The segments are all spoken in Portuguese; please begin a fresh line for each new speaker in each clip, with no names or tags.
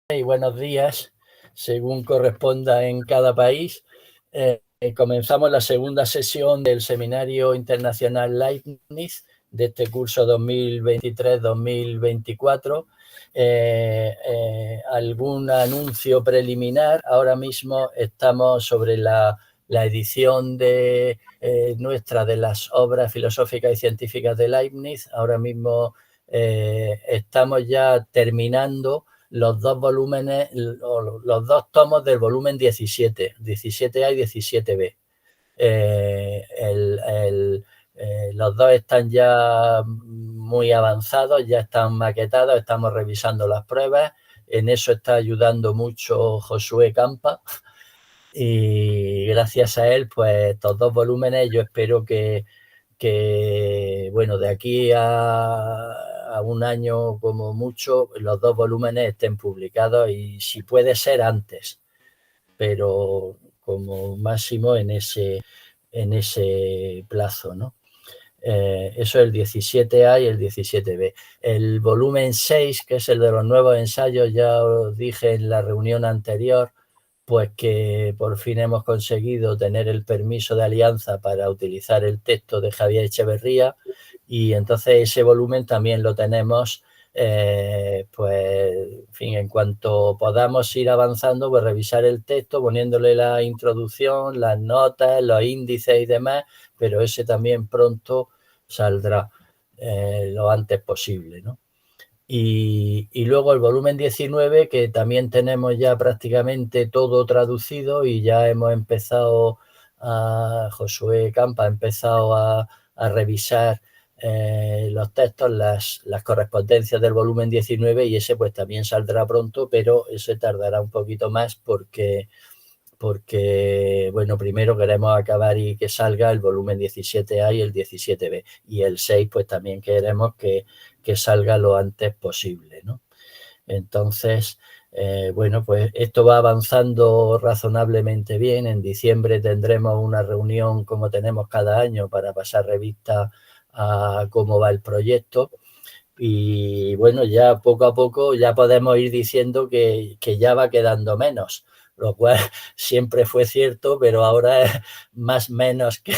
y buenos días, según corresponda en cada país. Comenzamos la segunda sesión del Seminario Internacional Leibniz de este curso 2023-2024. Algún anuncio preliminar. Ahora mismo estamos sobre la edición de nuestra de las obras filosóficas y científicas de Leibniz. Ahora mismo estamos ya terminando los dos volúmenes, los dos tomos del volumen 17, 17A y 17B. Los dos están ya muy avanzados, ya están maquetados, estamos revisando las pruebas. En eso está ayudando mucho Josué Campa y gracias a él, pues estos dos volúmenes yo espero que bueno, de aquí a un año como mucho, los dos volúmenes estén publicados y si puede ser antes, pero como máximo en ese plazo, ¿no? Eso es el 17A y el 17B. El volumen 6, que es el de los nuevos ensayos, ya os dije en la reunión anterior, pues que por fin hemos conseguido tener el permiso de alianza para utilizar el texto de Javier Echeverría y entonces ese volumen también lo tenemos, pues, en fin, en cuanto podamos ir avanzando, pues revisar el texto, poniéndole la introducción, las notas, los índices y demás, pero ese también pronto saldrá lo antes posible, ¿no? Y luego el volumen 19, que también tenemos ya prácticamente todo traducido y ya hemos empezado, Josué Campa ha empezado a revisar los textos, las correspondencias del volumen 19 y ese pues también saldrá pronto, pero ese tardará un poquito más porque bueno, primero queremos acabar y que salga el volumen 17A y el 17B, y el 6 pues también queremos que salga lo antes posible, ¿no? Entonces, bueno, pues esto va avanzando razonablemente bien. En diciembre tendremos una reunión como tenemos cada año para pasar revista a cómo va el proyecto. Y bueno, ya poco a poco ya podemos ir diciendo que ya va quedando menos, lo cual siempre fue cierto, pero ahora es más menos que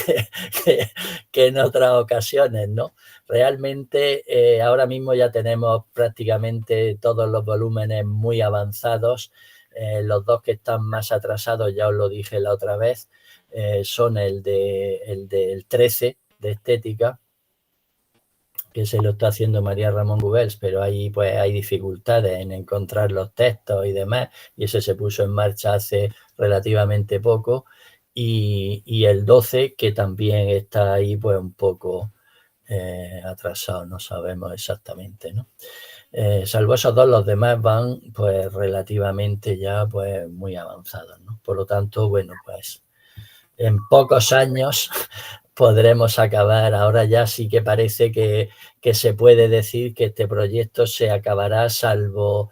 en otras ocasiones, ¿no? Realmente ahora mismo ya tenemos prácticamente todos los volúmenes muy avanzados. Los dos que están más atrasados, ya os lo dije la otra vez, son el del 13 de estética, que se lo está haciendo María Ramón Gubels, pero ahí pues hay dificultades en encontrar los textos y demás, y ese se puso en marcha hace relativamente poco, y el 12, que también está ahí pues un poco atrasado, no sabemos exactamente, ¿no? Salvo esos dos, los demás van pues relativamente ya pues muy avanzados, ¿no? Por lo tanto, bueno, pues en pocos años podremos acabar. Ahora ya sí que parece que se puede decir que este proyecto se acabará salvo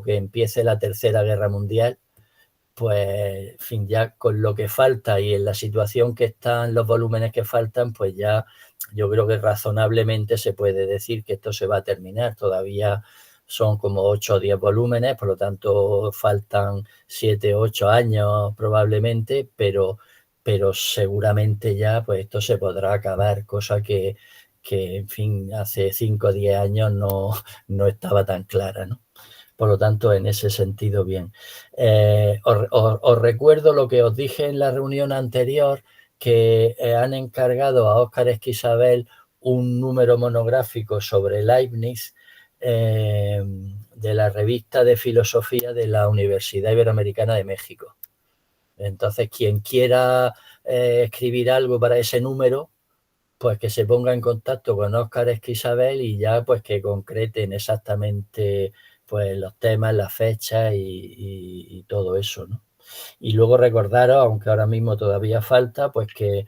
que empiece la Tercera Guerra Mundial. Pues, en fin, ya con lo que falta y en la situación que están, los volúmenes que faltan, pues ya yo creo que razonablemente se puede decir que esto se va a terminar. Todavía son como 8 o 10 volúmenes, por lo tanto faltan 7 o 8 años probablemente, pero seguramente ya pues esto se podrá acabar, cosa que en fin, hace 5 o 10 años no estaba tan clara, ¿no? Por lo tanto, en ese sentido, bien. Os recuerdo lo que os dije en la reunión anterior, que han encargado a Óscar Esquisabel un número monográfico sobre Leibniz de la revista de filosofía de la Universidad Iberoamericana de México. Entonces, quien quiera escribir algo para ese número, pues que se ponga en contacto con Óscar Esquisabel y ya pues que concreten exactamente pues los temas, las fechas y todo eso, ¿no? Y luego recordaros, aunque ahora mismo todavía falta, pues que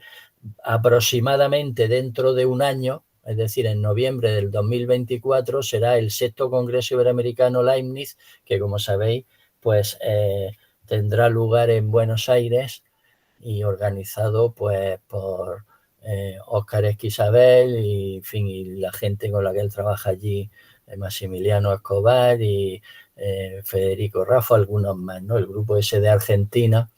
aproximadamente dentro de un año, es decir, en noviembre del 2024, será el 6º Congreso Iberoamericano Leibniz, que como sabéis, pues tendrá lugar en Buenos Aires y organizado pues por Óscar Esquisabel y, en fin, y la gente con la que él trabaja allí, Maximiliano Escobar y Federico Raffo, algunos más, ¿no? El grupo ese de Argentina,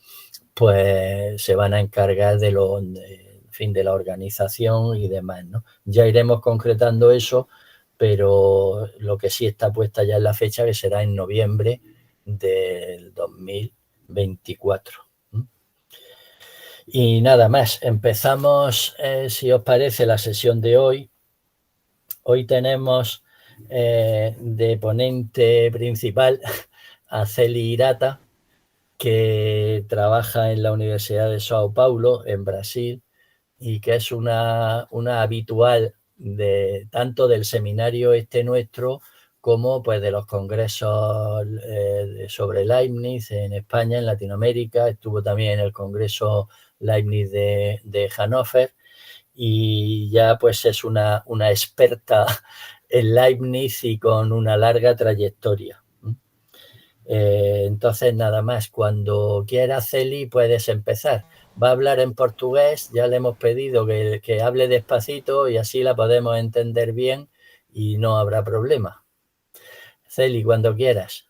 pues se van a encargar de la organización y demás, ¿no? Ya iremos concretando eso, pero lo que sí está puesta ya en la fecha, que será en noviembre del 2024. Y nada más, empezamos, si os parece, la sesión de hoy. Hoy tenemos de ponente principal a Celi Hirata, que trabaja en la Universidad de São Paulo, en Brasil, y que es una habitual tanto del seminario nuestro como pues de los congresos sobre Leibniz en España, en Latinoamérica. Estuvo también en el congreso Leibniz de Hannover, y ya pues es una experta en Leibniz y con una larga trayectoria. Entonces, nada más, cuando quieras, Celi, puedes empezar. Va a hablar en portugués, ya le hemos pedido que hable despacito y así la podemos entender bien y no habrá problema. Celi, cuando quieras.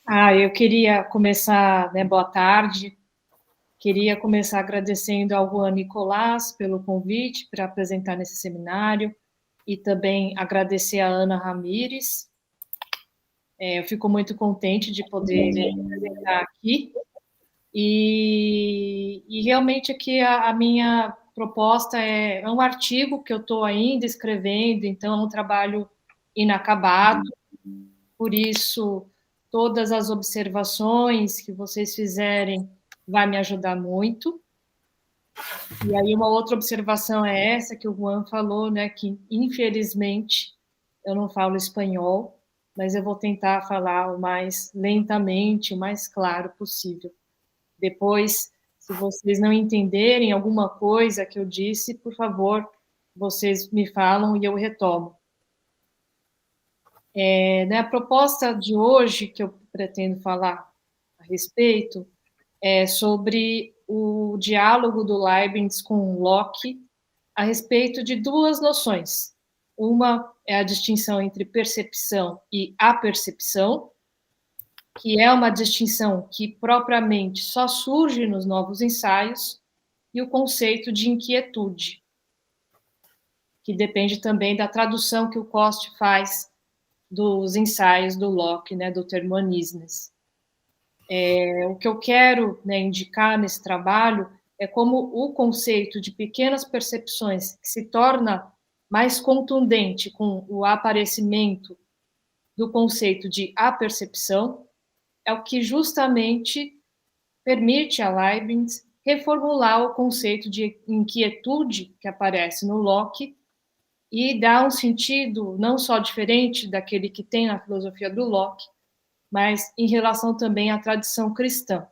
Eu queria começar, boa tarde. Queria começar agradecendo ao Juan Nicolás pelo convite para apresentar nesse seminário e também agradecer a Ana Ramires. Eu fico muito contente de poder apresentar aqui. E realmente aqui a minha proposta é um artigo que eu estou ainda escrevendo, então é um trabalho inacabado. Por isso, todas as observações que vocês fizerem vai me ajudar muito. E aí uma outra observação é essa que o Juan falou, né, que infelizmente eu não falo espanhol, mas eu vou tentar falar o mais lentamente, o mais claro possível. Depois, se vocês não entenderem alguma coisa que eu disse, por favor, vocês me falam e eu retomo. A proposta de hoje que eu pretendo falar a respeito é sobre o diálogo do Leibniz com Locke a respeito de duas noções. Uma é a distinção entre percepção e apercepção, que é uma distinção que propriamente só surge nos novos ensaios, e o conceito de inquietude, que depende também da tradução que o Coste faz dos ensaios do Locke, né, do termo anisnes. O que eu quero, né, indicar nesse trabalho é como o conceito de pequenas percepções que se torna mais contundente com o aparecimento do conceito de apercepção é o que justamente permite a Leibniz reformular o conceito de inquietude que aparece no Locke e dar um sentido não só diferente daquele que tem na filosofia do Locke, mas em relação também à tradição cristã.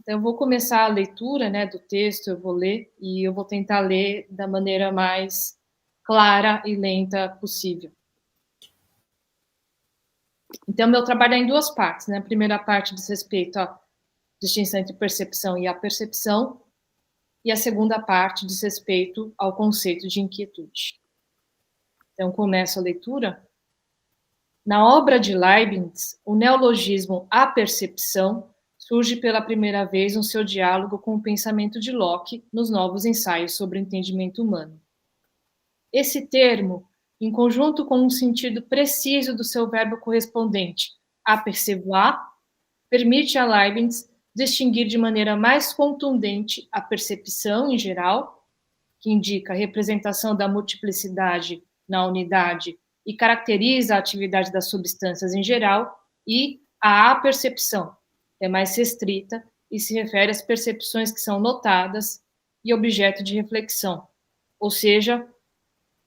Então, eu vou começar a leitura, né, do texto, eu vou ler, e eu vou tentar ler da maneira mais clara e lenta possível. Então, meu trabalho é em duas partes, né? A primeira parte diz respeito à distinção entre percepção e apercepção, e a segunda parte diz respeito ao conceito de inquietude. Então, começo a leitura. Na obra de Leibniz, o neologismo apercepção surge pela primeira vez no seu diálogo com o pensamento de Locke nos novos ensaios sobre o entendimento humano. Esse termo, em conjunto com um sentido preciso do seu verbo correspondente, apercevoir, permite a Leibniz distinguir de maneira mais contundente a percepção em geral, que indica a representação da multiplicidade na unidade e caracteriza a atividade das substâncias em geral, e a apercepção, que é mais restrita e se refere às percepções que são notadas e objeto de reflexão, ou seja,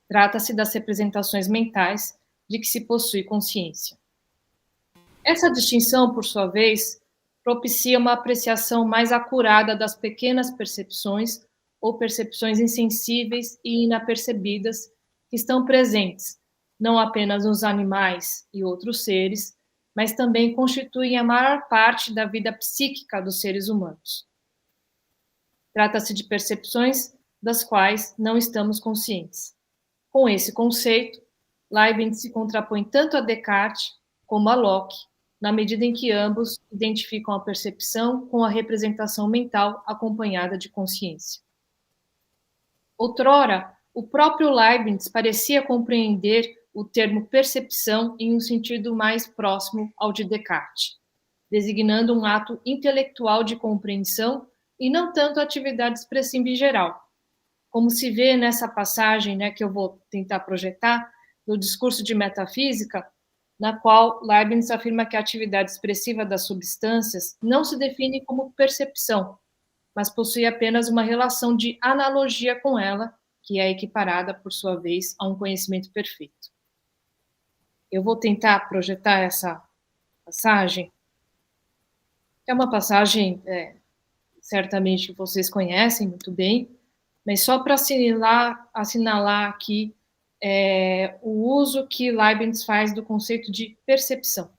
trata-se das representações mentais de que se possui consciência. Essa distinção, por sua vez, propicia uma apreciação mais acurada das pequenas percepções ou percepções insensíveis e inapercebidas que estão presentes, não apenas nos animais e outros seres, mas também constituem a maior parte da vida psíquica dos seres humanos. Trata-se de percepções das quais não estamos conscientes. Com esse conceito, Leibniz se contrapõe tanto a Descartes como a Locke, na medida em que ambos identificam a percepção com a representação mental acompanhada de consciência. Outrora, o próprio Leibniz parecia compreender o termo percepção em um sentido mais próximo ao de Descartes, designando um ato intelectual de compreensão e não tanto atividade expressiva em geral. Como se vê nessa passagem, né, que eu vou tentar projetar, no discurso de metafísica, na qual Leibniz afirma que a atividade expressiva das substâncias não se define como percepção, mas possui apenas uma relação de analogia com ela, que é equiparada, por sua vez, a um conhecimento perfeito. Eu vou tentar projetar essa passagem. É uma passagem, certamente vocês conhecem muito bem, mas só para assinalar aqui o uso que Leibniz faz do conceito de percepção.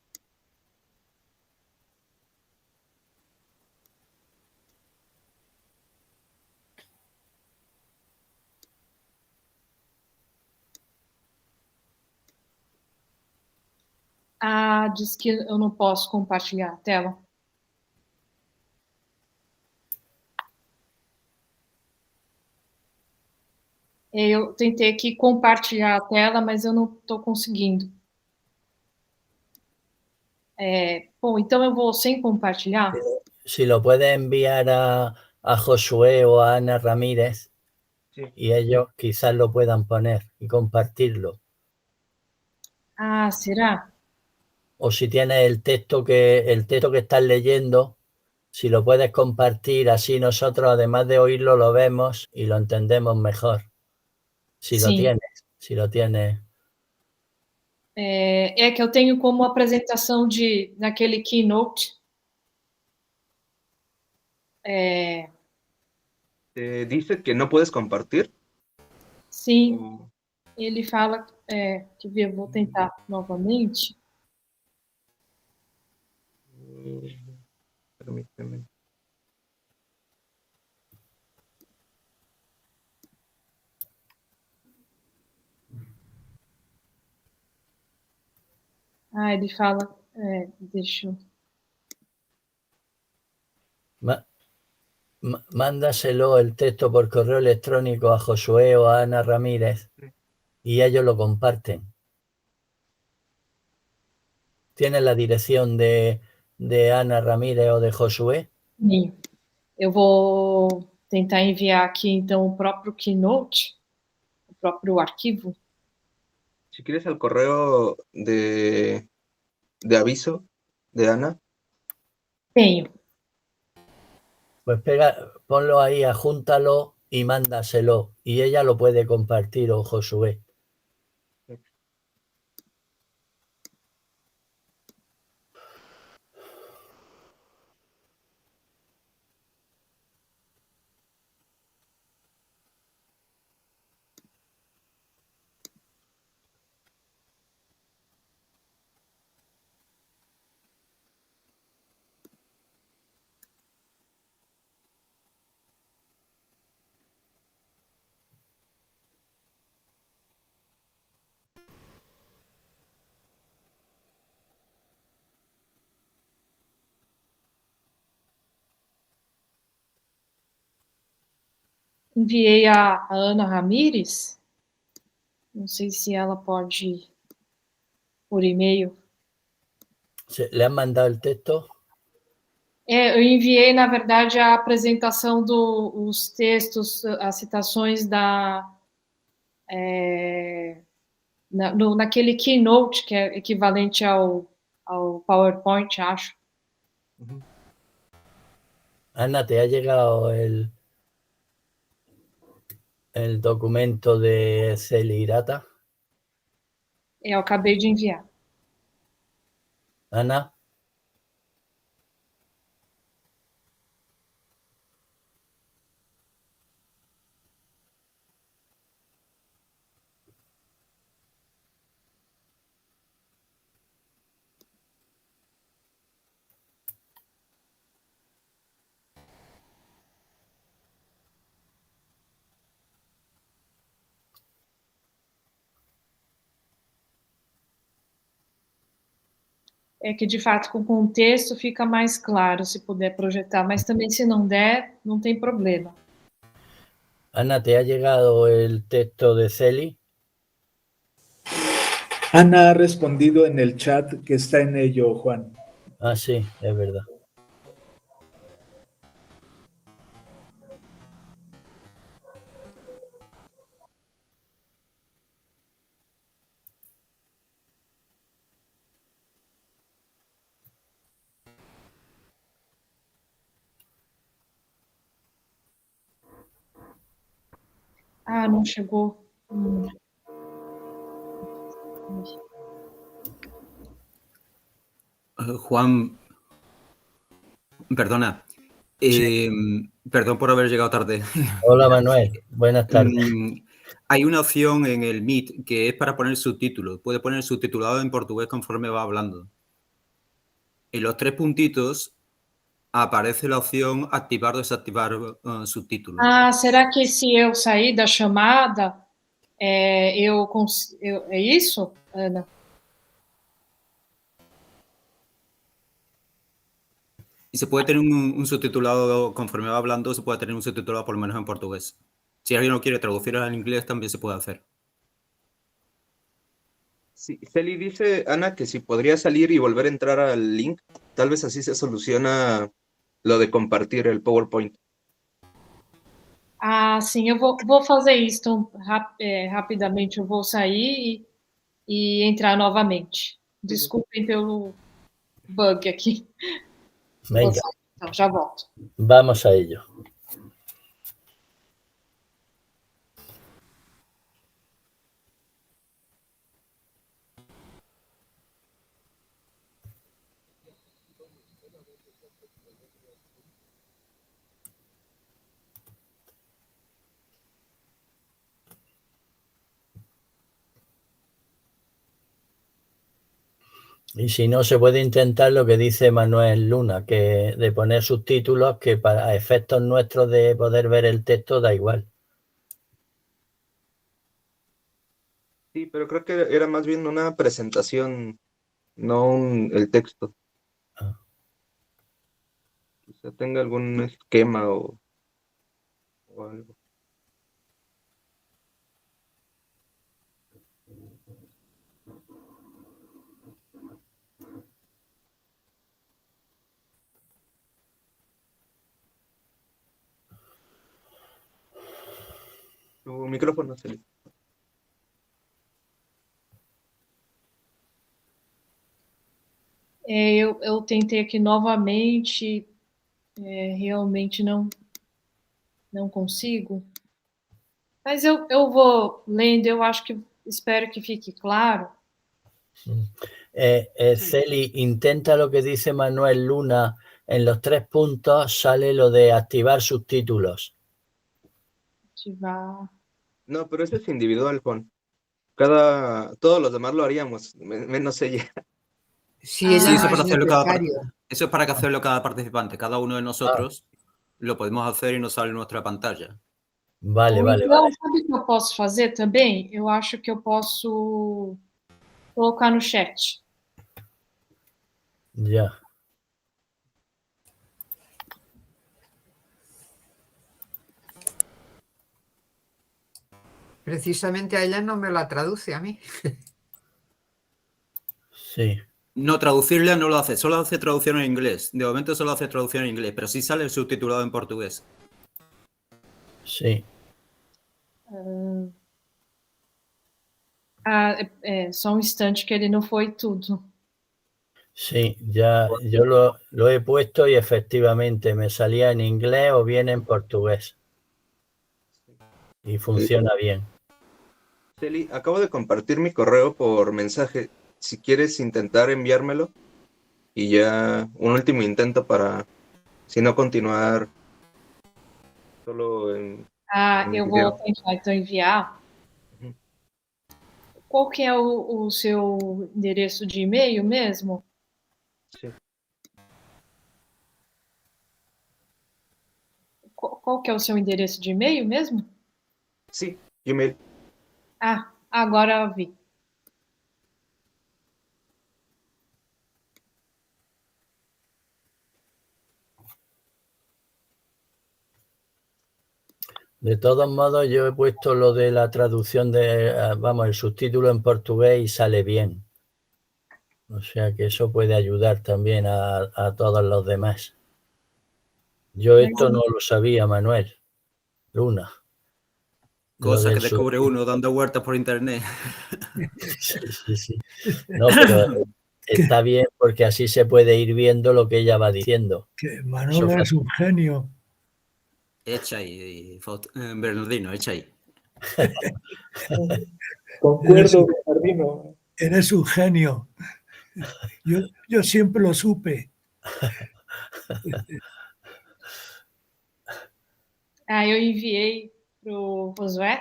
Ah, diz que eu não posso compartilhar a tela. Eu tentei aqui compartilhar a tela, mas eu não estou conseguindo. Bom, então eu vou sem compartilhar.
Si lo puedes enviar a Josué o a Ana Ramírez, sí, y ellos quizás lo puedan poner y compartirlo.
Ah, será?
O si tienes el texto que estás leyendo, si lo puedes compartir, así nosotros, además de oírlo, lo vemos y lo entendemos mejor. Si lo tienes.
É que eu tenho como apresentação naquele keynote.
Dice que no puedes compartir?
Sim, ele fala, eu vou tentar novamente.
Permíteme.
Ah, ele fala, deixa eu...
Mándaselo el texto por correo electrónico a Josué o a Ana Ramírez y ellos lo comparten. ¿Tienes la dirección de Ana Ramírez o de Josué?
Sim. Eu vou tentar enviar aqui, então, o próprio keynote, o próprio arquivo.
Si quieres al correo de aviso de Ana.
Tenho.
Pues ponlo ahí, ajúntalo y mándaselo. Y ella lo puede compartir, o Josué.
Enviei a Ana Ramírez. Não sei se ela pode por e-mail.
¿Le han mandado el texto?
Eu enviei, na verdade, a apresentação dos textos, as citações naquele keynote, que é equivalente ao PowerPoint, acho.
Ana, ¿te ha llegado el documento de Celirata?
Eu acabei de enviar.
Ana.
é que, de fato, com o contexto fica mais claro se puder projetar, mas também se não der, não tem problema.
Ana, ¿te ha llegado el texto de Celi?
Ana ha respondido en el chat que está en ello, Juan.
Ah, sí, es verdad.
Ah, não chegou.
Juan, perdona. Perdón por haber llegado tarde.
Hola, Manuel. Buenas tardes.
Hay una opción en el Meet que es para poner subtítulos. Puede poner subtitulado en portugués conforme va hablando. En los 3 puntitos aparece la opción activar o desactivar subtítulos.
Ah, será que se eu sair da chamada, é isso, Ana?
Y se puede tener un subtitulado, conforme va hablando, se puede tener un subtitulado por lo menos en portugués. Si alguien lo quiere traducir al inglés, también se puede hacer.
Sí, Celi dice, Ana, que si podría salir y volver a entrar al link, tal vez así se soluciona lo de compartir el PowerPoint.
Ah, sim, eu vou fazer isso. Então, rapidamente eu vou sair e entrar novamente. Desculpem pelo bug aqui.
Venga,
Vou sair, então, já volto.
vamos a ello. Y si no, se puede intentar lo que dice Manuel Luna, que de poner subtítulos, que para efectos nuestros de poder ver el texto da igual.
Sí, pero creo que era más bien una presentación, no el texto.
Ah.
Quizá tenga algún esquema o algo. Tu micrófono, Celi.
Eu tentei aqui novamente, realmente não consigo. Mas eu vou lendo, eu acho que espero que fique claro.
Celi, intenta lo que dice Manuel Luna. En los 3 puntos sale lo de activar subtítulos.
Ativar.
No, pero eso es individual, Juan. Todos los demás lo haríamos, menos ella.
Sí,
Ah,
ella
eso,
no
para
es
hacerlo
necesario.
eso es para hacerlo cada participante. Cada uno de nosotros lo podemos hacer y nos sale en nuestra pantalla.
Vale,
Ou
vale,
então,
vale.
sabe o que eu posso fazer também? Eu acho que eu posso colocar no chat.
Ya.
Precisamente a ella no me la traduce a mí.
Sí.
No, traducirla no lo hace, solo hace traducción en inglés. De momento solo hace traducción en inglés, pero sí sale el subtitulado en portugués.
Sí.
Só um instante que ele não foi tudo.
Sí, ya yo lo he puesto y efectivamente me salía en inglés o bien en portugués. Y funciona bien.
Celi, acabo de compartir mi correo por mensaje. Si quieres intentar enviármelo y ya un último intento para, si no, continuar solo en...
Eu vou tentar então enviar.
Uhum.
Qual que é o seu endereço de e-mail mesmo?
Sim.
Qual que é o seu endereço de e-mail mesmo?
Sí, Gmail.
Ah, agora eu vi.
De todos modos, yo he puesto lo de la traducción el subtítulo en portugués y sale bien. O sea que eso puede ayudar también a todos los demás. Yo esto no lo sabía, Manuel. Luna.
Cosa que descubre uno dando vueltas por internet.
Sí. No, pero está bien porque así se puede ir viendo lo que ella va diciendo.
Que Manuel es un genio.
Echa ahí, Bernardino, echa ahí.
Concuerdo, Bernardino.
Eres un genio. Yo siempre lo supe.
Eu enviei para o Josué.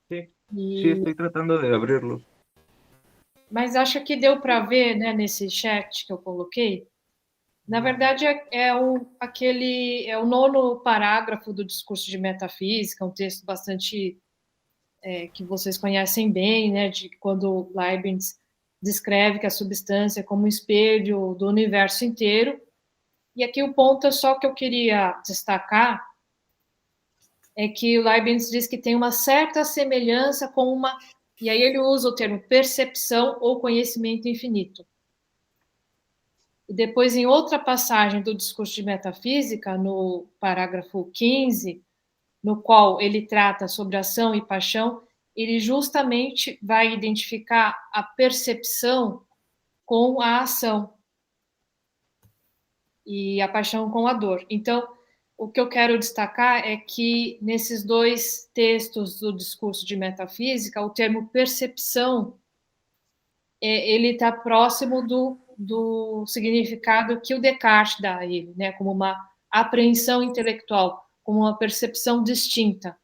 Sí, estoy tratando de abrirlo.
Mas acho que deu para ver, né, nesse chat que eu coloquei. Na verdade, é o 9º parágrafo do discurso de metafísica, um texto bastante que vocês conhecem bem, né, de quando Leibniz descreve que a substância é como um espelho do universo inteiro. E aqui o ponto só que eu queria destacar é que o Leibniz diz que tem uma certa semelhança com uma... E aí ele usa o termo percepção ou conhecimento infinito. E depois, em outra passagem do discurso de metafísica, no parágrafo 15, no qual ele trata sobre ação e paixão, ele justamente vai identificar a percepção com a ação e a paixão com a dor. Então, o que eu quero destacar é que nesses 2 textos do discurso de metafísica, o termo percepção, ele está próximo do significado que o Descartes dá a ele, né, como uma apreensão intelectual, como uma percepção distinta.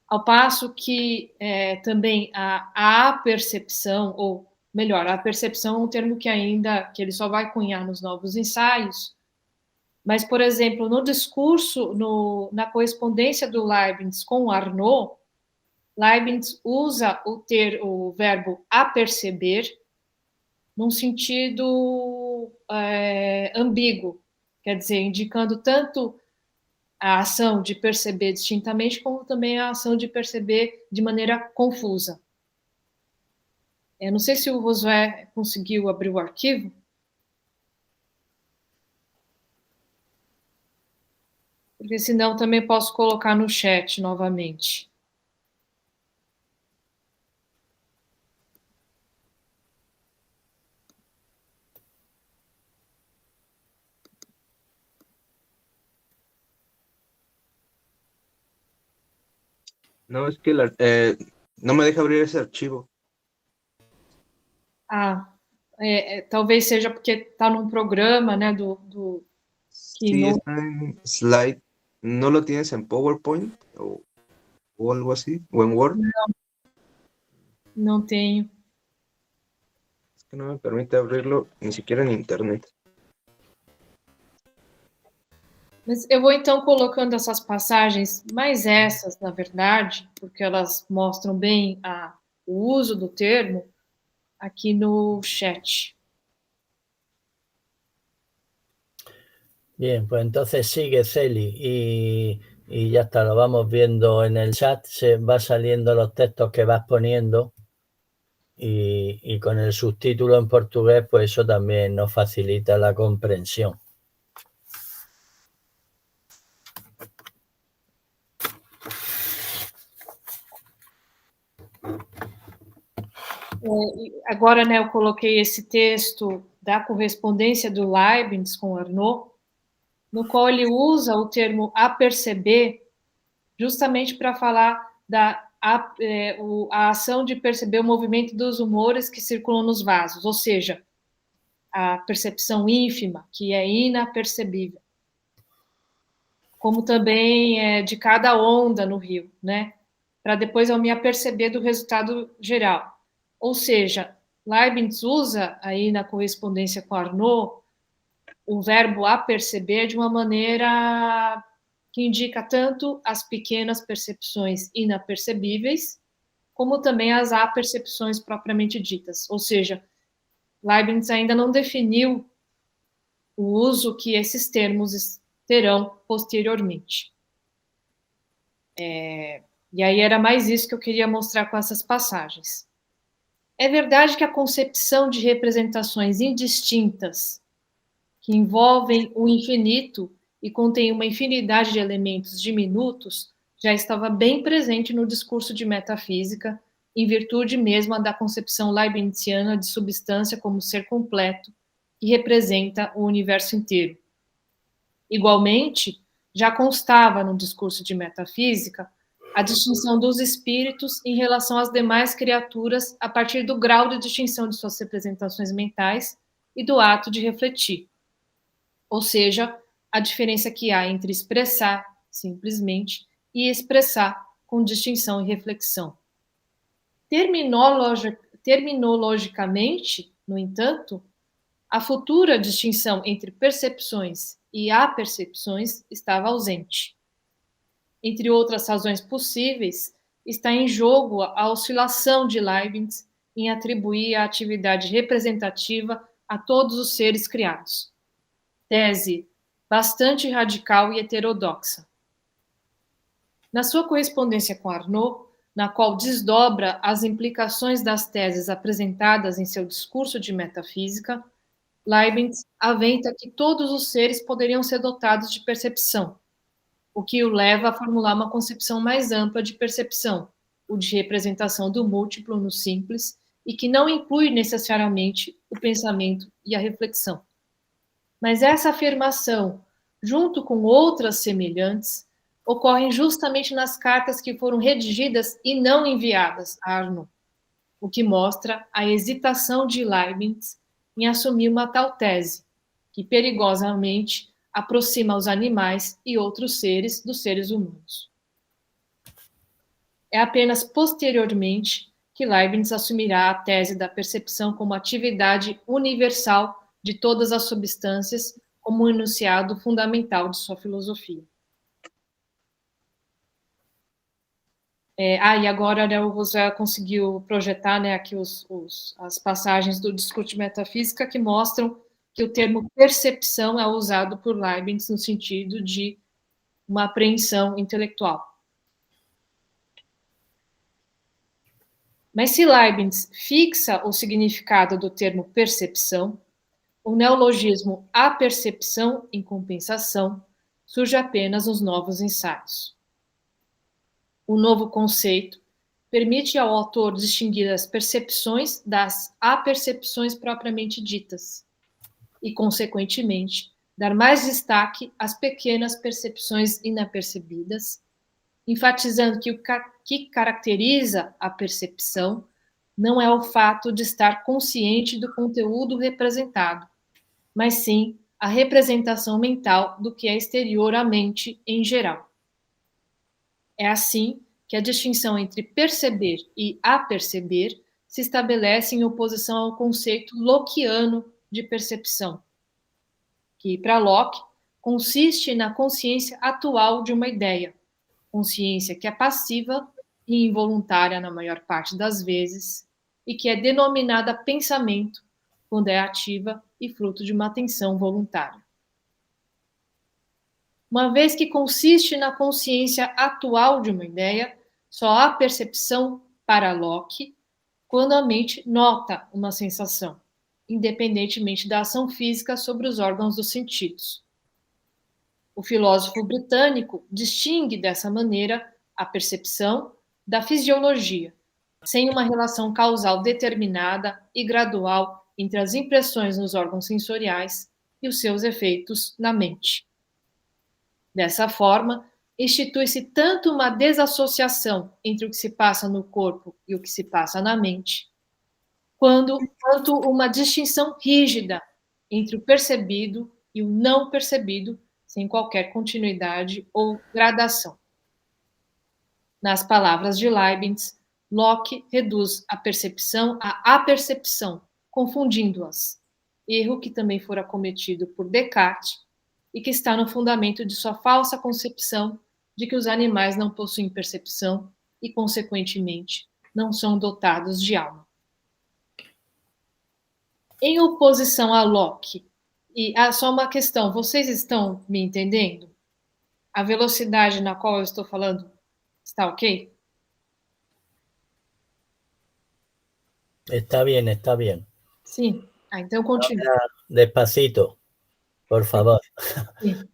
Ao passo que também a percepção, ou melhor, a percepção é um termo que ele só vai cunhar nos novos ensaios, mas, por exemplo, no discurso, na correspondência do Leibniz com o Arnaud, Leibniz usa o verbo aperceber num sentido ambíguo, quer dizer, indicando tanto a ação de perceber distintamente, como também a ação de perceber de maneira confusa. Eu não sei se o Josué conseguiu abrir o arquivo. Porque senão também posso colocar no chat novamente.
No, es que no me deja abrir ese archivo.
Talvez seja porque está num programa, né,
Sí, está en Slide. ¿No lo tienes en PowerPoint o algo así? ¿O en Word?
Não tenho.
Es que no me permite abrirlo ni siquiera en Internet.
Mas eu vou, então, colocando essas passagens, mais essas, na verdade, porque elas mostram bem o uso do termo, aqui no chat.
Bien, pues entonces sigue, Celi, y ya está, lo vamos viendo en el chat, se va saliendo los textos que vas poniendo y con el subtítulo en portugués, pues eso también nos facilita la comprensión.
Agora, né, eu coloquei esse texto da correspondência do Leibniz com Arnaud, no qual ele usa o termo aperceber justamente para falar a ação de perceber o movimento dos humores que circulam nos vasos, ou seja, a percepção ínfima, que é inapercebível. Como também de cada onda no rio, né? Para depois eu me aperceber do resultado geral. Ou seja, Leibniz usa aí na correspondência com Arnaud o verbo aperceber de uma maneira que indica tanto as pequenas percepções inapercebíveis, como também as apercepções propriamente ditas. Ou seja, Leibniz ainda não definiu o uso que esses termos terão posteriormente. E aí era mais isso que eu queria mostrar com essas passagens. É verdade que a concepção de representações indistintas, que envolvem o infinito e contém uma infinidade de elementos diminutos, já estava bem presente no discurso de metafísica, em virtude mesmo da concepção leibniziana de substância como ser completo, que representa o universo inteiro. Igualmente, já constava no discurso de metafísica a distinção dos espíritos em relação às demais criaturas a partir do grau de distinção de suas representações mentais e do ato de refletir. Ou seja, a diferença que há entre expressar, simplesmente, e expressar com distinção e reflexão. Terminologicamente, no entanto, a futura distinção entre percepções e apercepções estava ausente. Entre outras razões possíveis, está em jogo a oscilação de Leibniz em atribuir a atividade representativa a todos os seres criados. Tese bastante radical e heterodoxa. Na sua correspondência com Arnaud, na qual desdobra as implicações das teses apresentadas em seu discurso de metafísica, Leibniz aventa que todos os seres poderiam ser dotados de percepção, o que o leva a formular uma concepção mais ampla de percepção, o de representação do múltiplo no simples, e que não inclui necessariamente o pensamento e a reflexão. Mas essa afirmação, junto com outras semelhantes, ocorrem justamente nas cartas que foram redigidas e não enviadas a Arnaud, o que mostra a hesitação de Leibniz em assumir uma tal tese, que perigosamente aproxima os animais e outros seres dos seres humanos. É apenas posteriormente que Leibniz assumirá a tese da percepção como atividade universal de todas as substâncias, como um enunciado fundamental de sua filosofia. E agora, né, o José conseguiu projetar, né, aqui as passagens do discurso de metafísica que mostram que o termo percepção é usado por Leibniz no sentido de uma apreensão intelectual. Mas se Leibniz fixa o significado do termo percepção, o neologismo apercepção em compensação surge apenas nos novos ensaios. O novo conceito permite ao autor distinguir as percepções das apercepções propriamente ditas e, consequentemente, dar mais destaque às pequenas percepções inapercebidas, enfatizando que o que caracteriza a percepção não é o fato de estar consciente do conteúdo representado, mas sim a representação mental do que é exterior à mente em geral. É assim que a distinção entre perceber e aperceber se estabelece em oposição ao conceito lockeano de percepção, que, para Locke, consiste na consciência atual de uma ideia, consciência que é passiva e involuntária na maior parte das vezes, e que é denominada pensamento quando é ativa e fruto de uma atenção voluntária. Uma vez que consiste na consciência atual de uma ideia, só há percepção para Locke quando a mente nota uma sensação, independentemente da ação física sobre os órgãos dos sentidos. O filósofo britânico distingue dessa maneira a percepção da fisiologia, sem uma relação causal determinada e gradual entre as impressões nos órgãos sensoriais e os seus efeitos na mente. Dessa forma, institui-se tanto uma desassociação entre o que se passa no corpo e o que se passa na mente, quanto uma distinção rígida entre o percebido e o não percebido, sem qualquer continuidade ou gradação. Nas palavras de Leibniz, Locke reduz a percepção à apercepção, confundindo-as, erro que também fora cometido por Descartes e que está no fundamento de sua falsa concepção de que os animais não possuem percepção e, consequentemente, não são dotados de alma. Em oposição a Locke, e só uma questão, vocês estão me entendendo? A velocidade na qual eu estou falando Está ok?
Está bien, está bien.
Sim. Então continua.
Ahora, despacito, por favor.
Sim.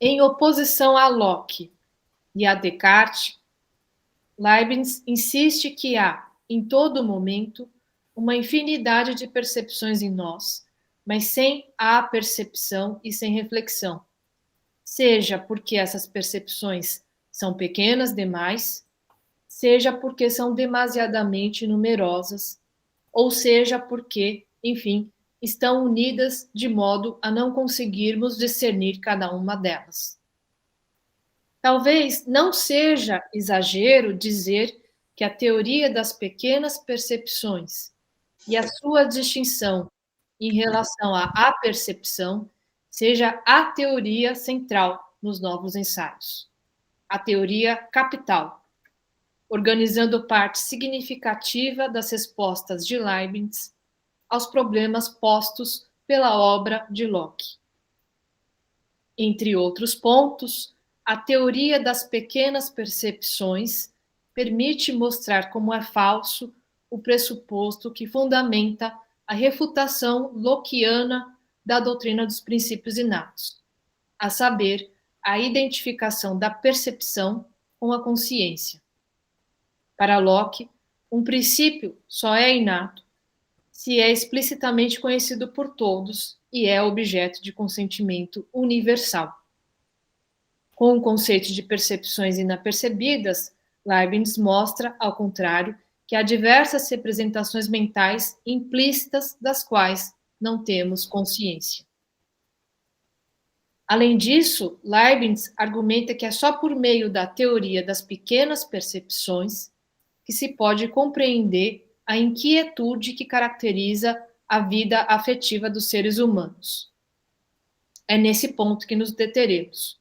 Em oposição a Locke e a Descartes, Leibniz insiste que há, em todo momento, uma infinidade de percepções em nós, mas sem a percepção e sem reflexão. Seja porque essas percepções são pequenas demais, seja porque são demasiadamente numerosas, ou seja porque, enfim, estão unidas de modo a não conseguirmos discernir cada uma delas. Talvez não seja exagero dizer que a teoria das pequenas percepções e a sua distinção em relação à apercepção seja a teoria central nos novos ensaios. A teoria capital, organizando parte significativa das respostas de Leibniz aos problemas postos pela obra de Locke. Entre outros pontos, a teoria das pequenas percepções permite mostrar como é falso o pressuposto que fundamenta a refutação lockeana da doutrina dos princípios inatos, a saber, a identificação da percepção com a consciência. Para Locke, um princípio só é inato se é explicitamente conhecido por todos e é objeto de consentimento universal. Com o conceito de percepções inapercebidas, Leibniz mostra, ao contrário, que há diversas representações mentais implícitas das quais não temos consciência. Além disso, Leibniz argumenta que é só por meio da teoria das pequenas percepções que se pode compreender a inquietude que caracteriza a vida afetiva dos seres humanos. É nesse ponto que nos deteremos.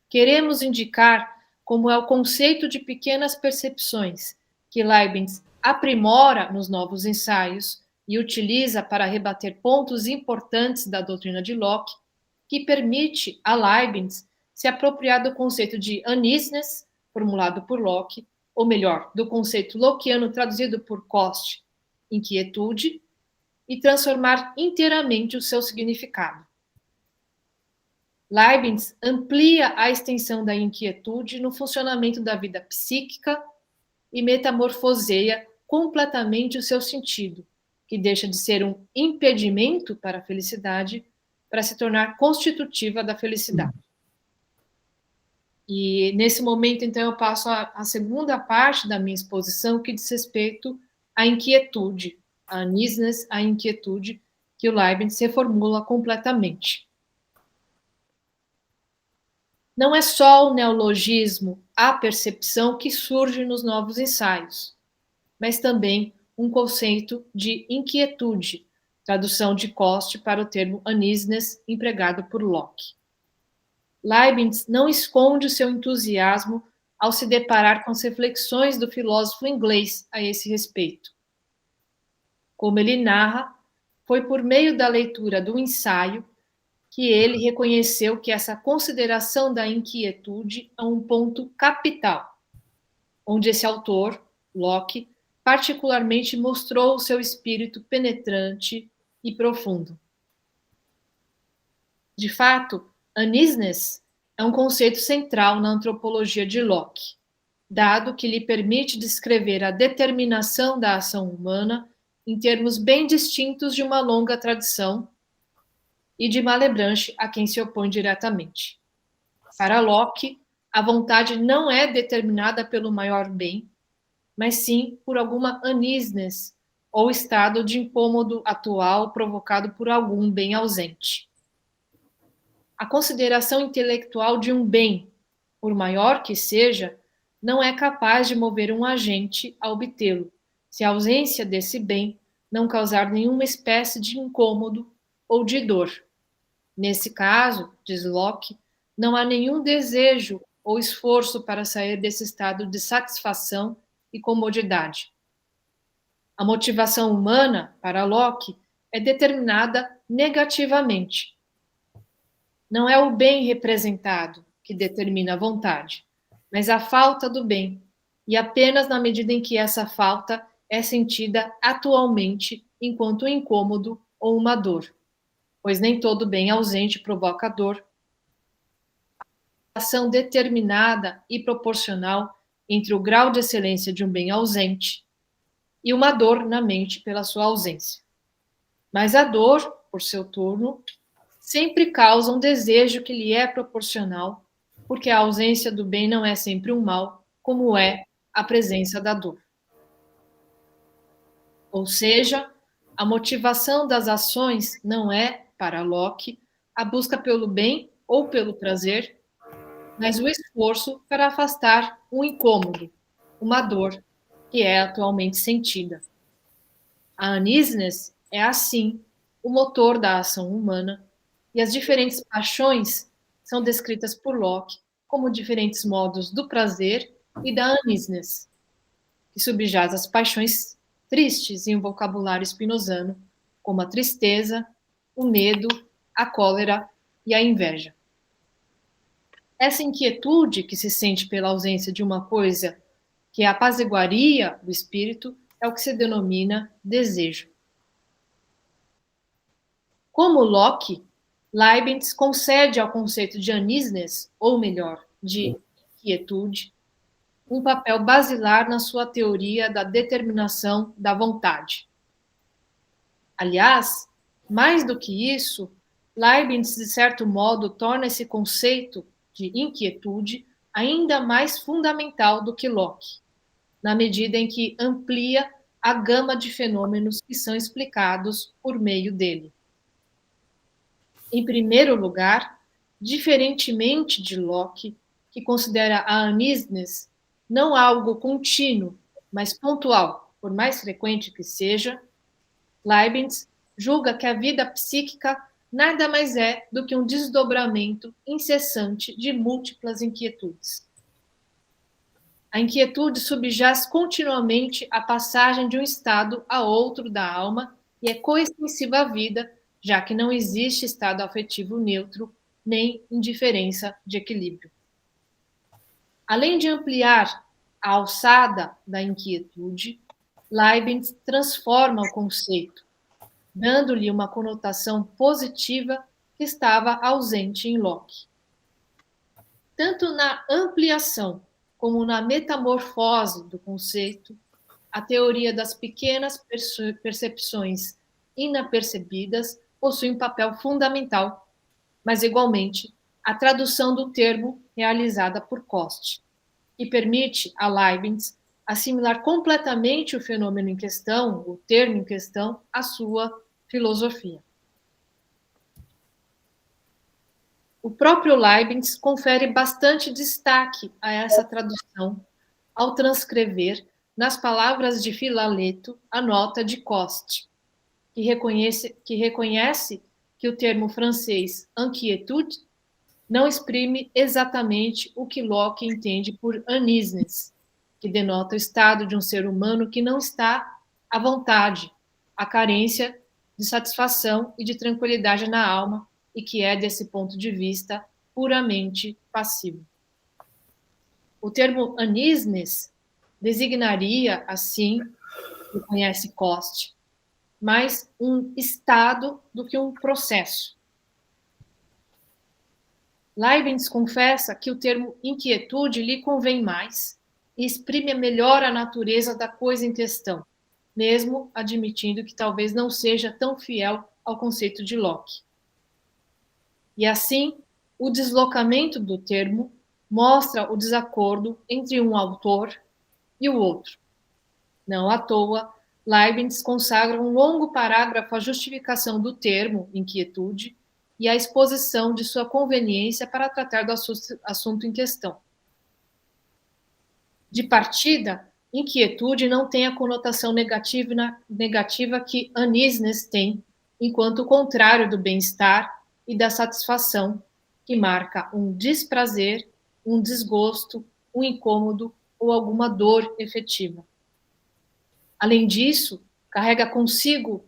Queremos indicar como é o conceito de pequenas percepções que Leibniz aprimora nos novos ensaios e utiliza para rebater pontos importantes da doutrina de Locke, que permite a Leibniz se apropriar do conceito de uneasiness, formulado por Locke, ou melhor, do conceito lockeano traduzido por Coste, inquietude, e transformar inteiramente o seu significado. Leibniz amplia a extensão da inquietude no funcionamento da vida psíquica e metamorfoseia completamente o seu sentido, que deixa de ser um impedimento para a felicidade para se tornar constitutiva da felicidade. E nesse momento, então, eu passo a segunda parte da minha exposição, que diz respeito à inquietude, a uneasiness, a inquietude, que o Leibniz reformula completamente. Não é só o neologismo a percepção que surge nos novos ensaios, mas também um conceito de inquietude, tradução de Coste para o termo uneasiness empregado por Locke. Leibniz não esconde o seu entusiasmo ao se deparar com as reflexões do filósofo inglês a esse respeito. Como ele narra, foi por meio da leitura do ensaio que ele reconheceu que essa consideração da inquietude é um ponto capital, onde esse autor, Locke, particularmente mostrou o seu espírito penetrante e profundo. De fato, uneasiness é um conceito central na antropologia de Locke, dado que lhe permite descrever a determinação da ação humana em termos bem distintos de uma longa tradição e de Malebranche, a quem se opõe diretamente. Para Locke, a vontade não é determinada pelo maior bem, mas sim por alguma uneasiness, ou estado de incômodo atual provocado por algum bem ausente. A consideração intelectual de um bem, por maior que seja, não é capaz de mover um agente a obtê-lo, se a ausência desse bem não causar nenhuma espécie de incômodo ou de dor. Nesse caso, diz Locke, não há nenhum desejo ou esforço para sair desse estado de satisfação e comodidade. A motivação humana, para Locke, é determinada negativamente. Não é o bem representado que determina a vontade, mas a falta do bem, e apenas na medida em que essa falta é sentida atualmente enquanto um incômodo ou uma dor, pois nem todo bem ausente provoca dor. A ação determinada e proporcional entre o grau de excelência de um bem ausente e uma dor na mente pela sua ausência. Mas a dor, por seu turno, sempre causa um desejo que lhe é proporcional, porque a ausência do bem não é sempre um mal, como é a presença da dor. Ou seja, a motivação das ações não é, para Locke, a busca pelo bem ou pelo prazer, mas o esforço para afastar um incômodo, uma dor, que é atualmente sentida. A uneasiness é, assim, o motor da ação humana, e as diferentes paixões são descritas por Locke como diferentes modos do prazer e da uneasiness, que subjaz as paixões tristes em um vocabulário spinozano, como a tristeza, o medo, a cólera e a inveja. Essa inquietude que se sente pela ausência de uma coisa que apaziguaria o espírito é o que se denomina desejo. Como Locke, Leibniz concede ao conceito de uneasiness, ou melhor, de inquietude, um papel basilar na sua teoria da determinação da vontade. Aliás, mais do que isso, Leibniz, de certo modo, torna esse conceito de inquietude ainda mais fundamental do que Locke, na medida em que amplia a gama de fenômenos que são explicados por meio dele. Em primeiro lugar, diferentemente de Locke, que considera a uneasiness não algo contínuo, mas pontual, por mais frequente que seja, Leibniz julga que a vida psíquica nada mais é do que um desdobramento incessante de múltiplas inquietudes. A inquietude subjaz continuamente a passagem de um estado a outro da alma e é coextensiva à vida, já que não existe estado afetivo neutro nem indiferença de equilíbrio. Além de ampliar a alçada da inquietude, Leibniz transforma o conceito, dando-lhe uma conotação positiva que estava ausente em Locke. Tanto na ampliação como na metamorfose do conceito, a teoria das pequenas percepções inapercebidas possui um papel fundamental, mas igualmente a tradução do termo realizada por Coste, que permite a Leibniz assimilar completamente o fenômeno em questão, o termo em questão, à sua filosofia. O próprio Leibniz confere bastante destaque a essa tradução ao transcrever, nas palavras de Filaleto, a nota de Coste, que reconhece que o termo francês inquiétude não exprime exatamente o que Locke entende por uneasiness, que denota o estado de um ser humano que não está à vontade, a carência de satisfação e de tranquilidade na alma, e que é, desse ponto de vista, puramente passivo. O termo uneasiness designaria, assim, reconhece Coste, mais um estado do que um processo. Leibniz confessa que o termo inquietude lhe convém mais e exprime melhor a natureza da coisa em questão, mesmo admitindo que talvez não seja tão fiel ao conceito de Locke. E assim, o deslocamento do termo mostra o desacordo entre um autor e o outro. Não à toa, Leibniz consagra um longo parágrafo à justificação do termo inquietude e à exposição de sua conveniência para tratar do assunto em questão. De partida, inquietude não tem a conotação negativa que uneasiness tem, enquanto o contrário do bem-estar e da satisfação, que marca um desprazer, um desgosto, um incômodo ou alguma dor efetiva. Além disso, carrega consigo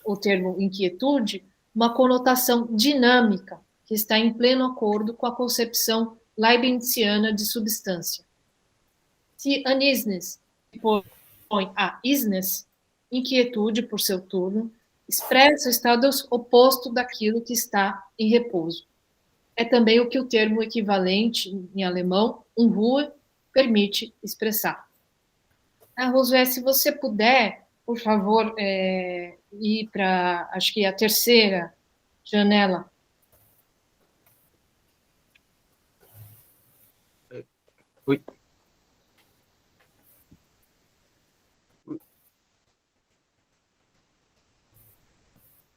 o termo inquietude uma conotação dinâmica, que está em pleno acordo com a concepção leibniziana de substância. Se anisnes põe a isnes, inquietude por seu turno, expressa o estado oposto daquilo que está em repouso. É também o que o termo equivalente em alemão, Unruhe, permite expressar. Josué, se você puder, por favor, ir para, acho que a terceira janela.
Uy.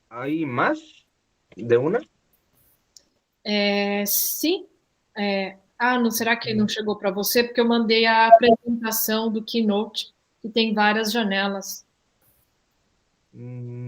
¿Hay más de una?
Sim. Não, será que não chegou para você? Porque eu mandei a apresentação do Keynote, que tem várias janelas.
Déjame.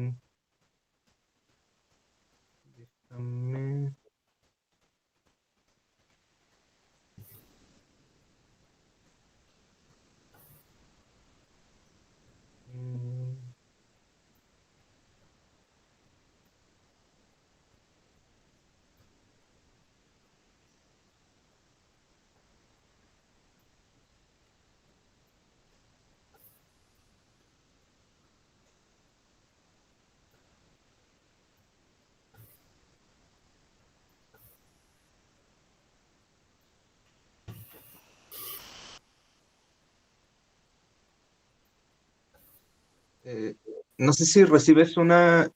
No sé si recibes una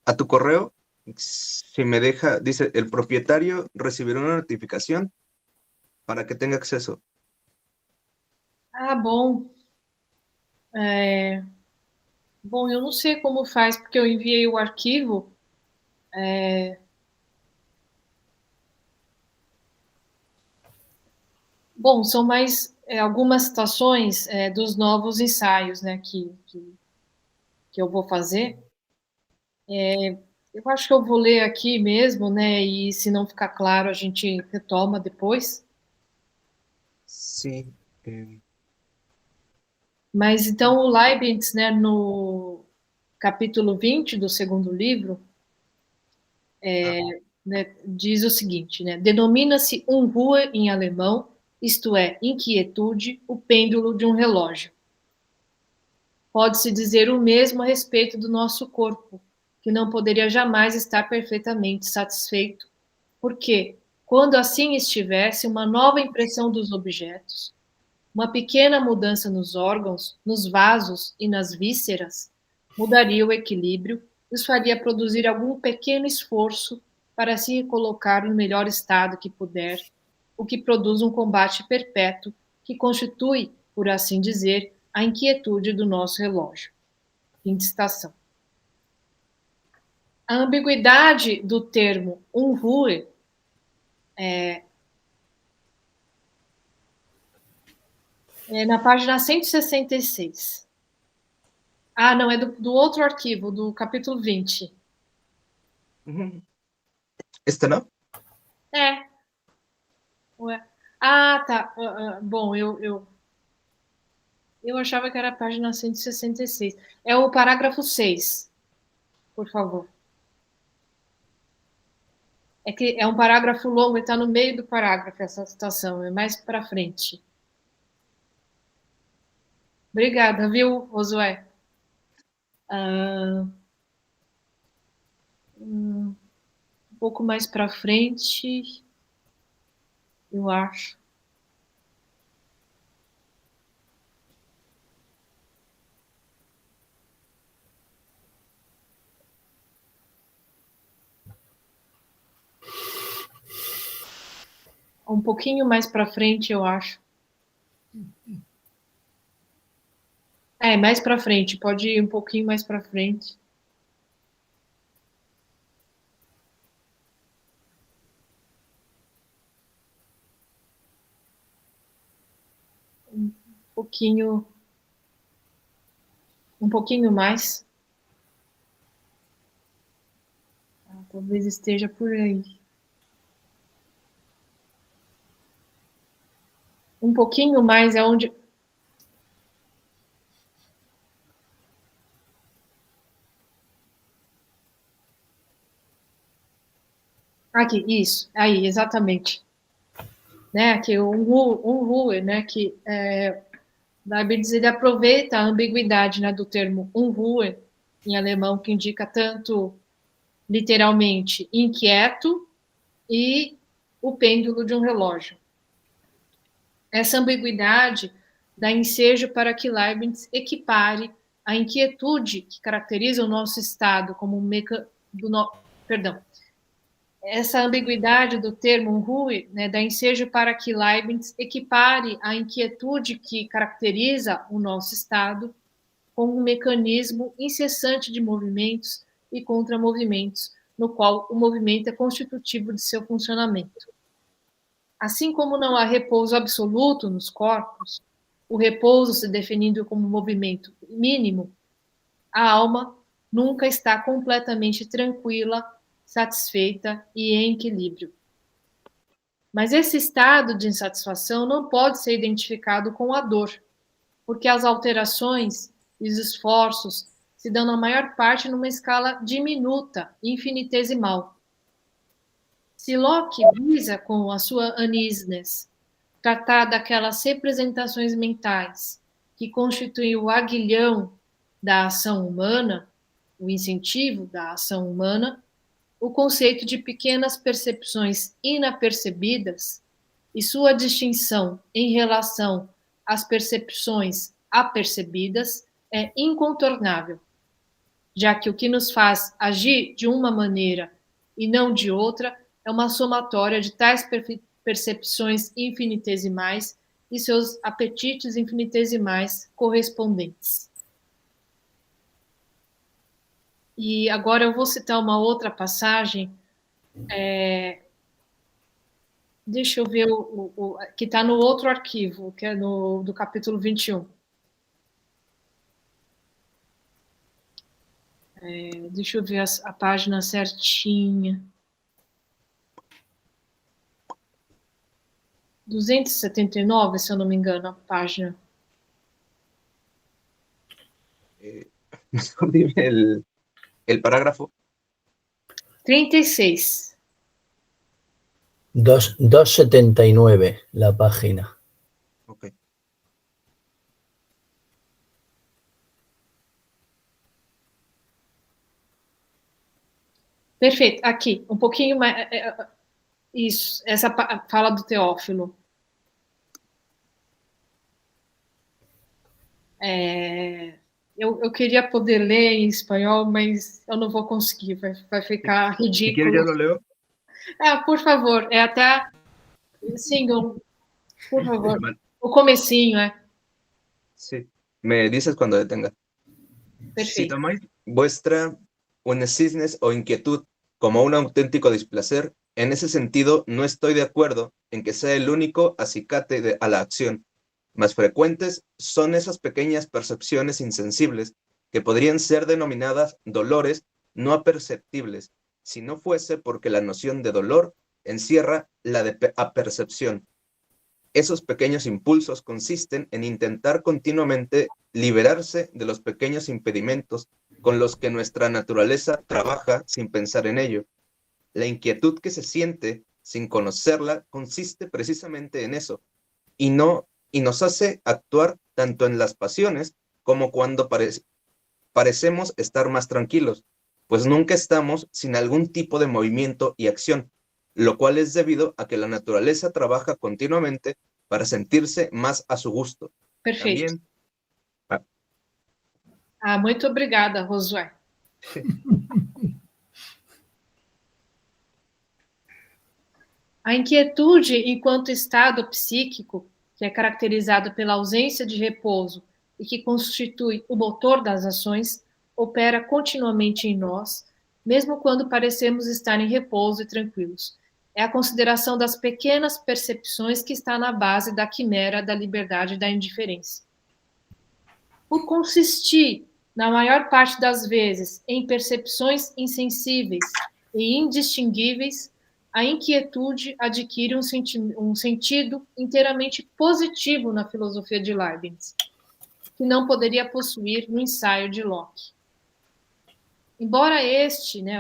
a tu correo. Si me deja, dice, el propietario recibirá una notificación para que tenga acceso.
Bom. Bom, eu não sei como faz, porque eu enviei o arquivo. Bom, são mais algumas citações dos novos ensaios, né, que eu vou fazer. Eu acho que eu vou ler aqui mesmo, né, e se não ficar claro, a gente retoma depois.
Sí.
Mas então o Leibniz, né, no capítulo 20 do segundo livro, né, diz o seguinte, né, denomina-se Unruhe em alemão, isto é, inquietude, o pêndulo de um relógio. Pode-se dizer o mesmo a respeito do nosso corpo, que não poderia jamais estar perfeitamente satisfeito, porque, quando assim estivesse, uma nova impressão dos objetos, uma pequena mudança nos órgãos, nos vasos e nas vísceras, mudaria o equilíbrio e os faria produzir algum pequeno esforço para se colocar no melhor estado que puder, o que produz um combate perpétuo que constitui, por assim dizer, a inquietude do nosso relógio. Fim de citação. A ambiguidade do termo Unruhe é na página 166. Não, é do outro arquivo, do capítulo 20.
¿Este no?
Ué. Tá. Bom, eu achava que era a página 166. É o parágrafo 6, por favor. É que é um parágrafo longo, está no meio do parágrafo essa citação, é mais para frente. Obrigada, viu, Josué? Um pouco mais para frente, eu acho. Um pouquinho mais para frente, eu acho. Mais para frente, pode ir um pouquinho mais para frente. Um pouquinho mais. Talvez esteja por aí. Um pouquinho mais é onde... Aqui, isso. Aí, exatamente. né, que o Unruhe, né, que Leibniz ele aproveita a ambiguidade, né, do termo Unruhe, em alemão, que indica tanto, literalmente, inquieto e o pêndulo de um relógio. Essa ambiguidade dá ensejo para que Leibniz equipare a inquietude que caracteriza o nosso estado como essa ambiguidade do termo Unruhe, né, dá ensejo para que Leibniz equipare a inquietude que caracteriza o nosso estado com um mecanismo incessante de movimentos e contramovimentos, no qual o movimento é constitutivo de seu funcionamento. Assim como não há repouso absoluto nos corpos, o repouso se definindo como movimento mínimo, a alma nunca está completamente tranquila, satisfeita e em equilíbrio. Mas esse estado de insatisfação não pode ser identificado com a dor, porque as alterações e os esforços se dão na maior parte numa escala diminuta, infinitesimal. Se Locke visa, com a sua Uneasiness, tratar daquelas representações mentais que constituem o aguilhão da ação humana, o incentivo da ação humana, o conceito de pequenas percepções inapercebidas e sua distinção em relação às percepções apercebidas é incontornável, já que o que nos faz agir de uma maneira e não de outra é uma somatória de tais percepções infinitesimais e seus apetites infinitesimais correspondentes. E agora eu vou citar uma outra passagem, deixa eu ver, que está no outro arquivo, que é do capítulo 21. Deixa eu ver a página certinha. 279, se eu não me engano, a página.
Mejor dime el parágrafo.
36.
279 la página.
Ok.
Perfeito. Aqui, um pouquinho mais. Isso, essa fala do Teófilo. Eu queria poder ler em espanhol, mas eu não vou conseguir, vai ficar ridículo.
Si quieres, yo lo leo.
Por favor, até. Sim, por favor. O comecinho,
Sí. Me dices cuando detenga. Si
Perfeito.
tomáis vuestra uneasiness o inquietud como un auténtico displacer, en ese sentido no estoy de acuerdo en que sea el único acicate a la acción. Más frecuentes son esas pequeñas percepciones insensibles que podrían ser denominadas dolores no aperceptibles, si no fuese porque la noción de dolor encierra la de apercepción. Esos pequeños impulsos consisten en intentar continuamente liberarse de los pequeños impedimentos con los que nuestra naturaleza trabaja sin pensar en ello. La inquietud que se siente sin conocerla consiste precisamente en eso, y nos hace actuar tanto en las pasiones como cuando parecemos estar más tranquilos, pues nunca estamos sin algún tipo de movimiento y acción, lo cual es debido a que la naturaleza trabaja continuamente para sentirse más a su gusto.
Perfeito.
También,
Muito obrigada, Josué. A inquietude enquanto estado psíquico, que é caracterizado pela ausência de repouso e que constitui o motor das ações, opera continuamente em nós, mesmo quando parecemos estar em repouso e tranquilos. É a consideração das pequenas percepções que está na base da quimera da liberdade e da indiferença. Por consistir, na maior parte das vezes, em percepções insensíveis e indistinguíveis, a inquietude adquire um sentido inteiramente positivo na filosofia de Leibniz, que não poderia possuir no ensaio de Locke. Embora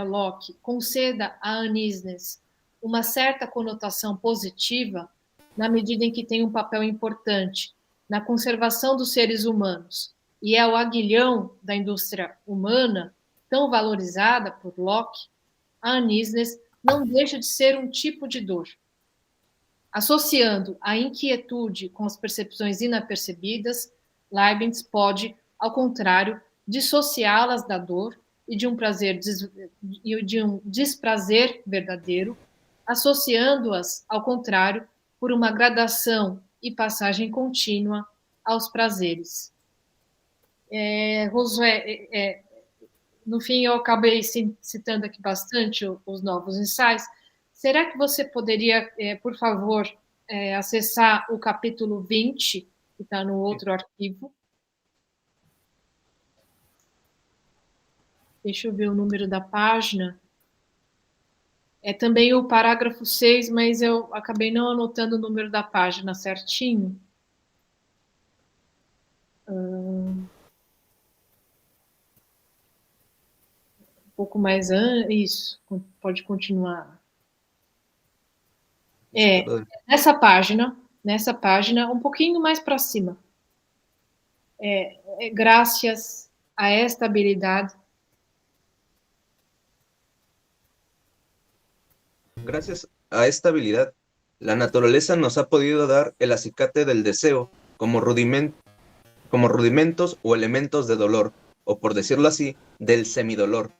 Locke, conceda à Uneasiness uma certa conotação positiva, na medida em que tem um papel importante na conservação dos seres humanos e é o aguilhão da indústria humana, tão valorizada por Locke, a anísines não deixa de ser um tipo de dor. Associando a inquietude com as percepções inapercebidas, Leibniz pode, ao contrário, dissociá-las da dor e de um desprazer verdadeiro, associando-as, ao contrário, por uma gradação e passagem contínua aos prazeres. Josué, no fim eu acabei citando aqui bastante os novos ensaios. Será que você poderia, por favor, acessar o capítulo 20, que está no outro arquivo? Deixa eu ver o número da página. É também o parágrafo 6, mas eu acabei não anotando o número da página certinho. Um pouco mais isso, pode continuar. Nessa página, um pouquinho mais para cima. Graças a esta habilidade.
Gracias a esta habilidad, la naturaleza nos ha podido dar el acicate del deseo como rudimentos o elementos de dolor, o por decirlo así, del semidolor.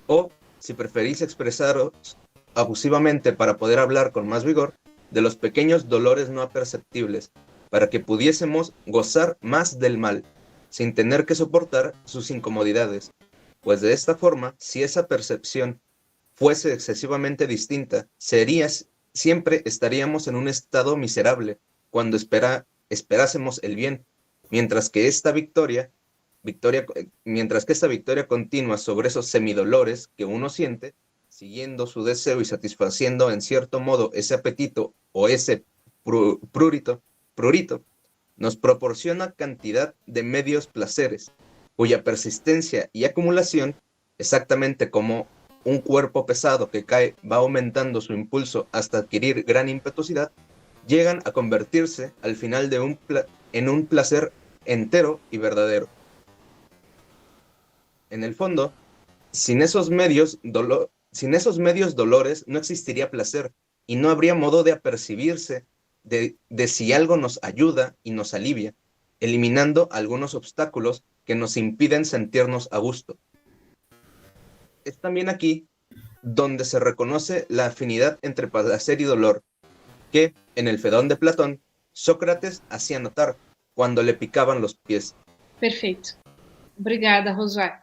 O, si preferís expresaros abusivamente para poder hablar con más vigor, de los pequeños dolores no perceptibles, para que pudiésemos gozar más del mal, sin tener que soportar sus incomodidades. Pues de esta forma, si esa percepción fuese excesivamente distinta, siempre estaríamos en un estado miserable, cuando esperásemos el bien, mientras que esta victoria continua sobre esos semidolores que uno siente, siguiendo su deseo y satisfaciendo en cierto modo ese apetito o ese prurito, nos proporciona cantidad de medios placeres, cuya persistencia y acumulación, exactamente como un cuerpo pesado que cae va aumentando su impulso hasta adquirir gran impetuosidad, llegan a convertirse al final en un placer entero y verdadero. En el fondo, sin esos medios dolores no existiría placer y no habría modo de apercibirse de si algo nos ayuda y nos alivia, eliminando algunos obstáculos que nos impiden sentirnos a gusto. Es también aquí donde se reconoce la afinidad entre placer y dolor, que, en el Fedón de Platón, Sócrates hacía notar cuando le picaban los pies.
Perfeito. Obrigada, Josué.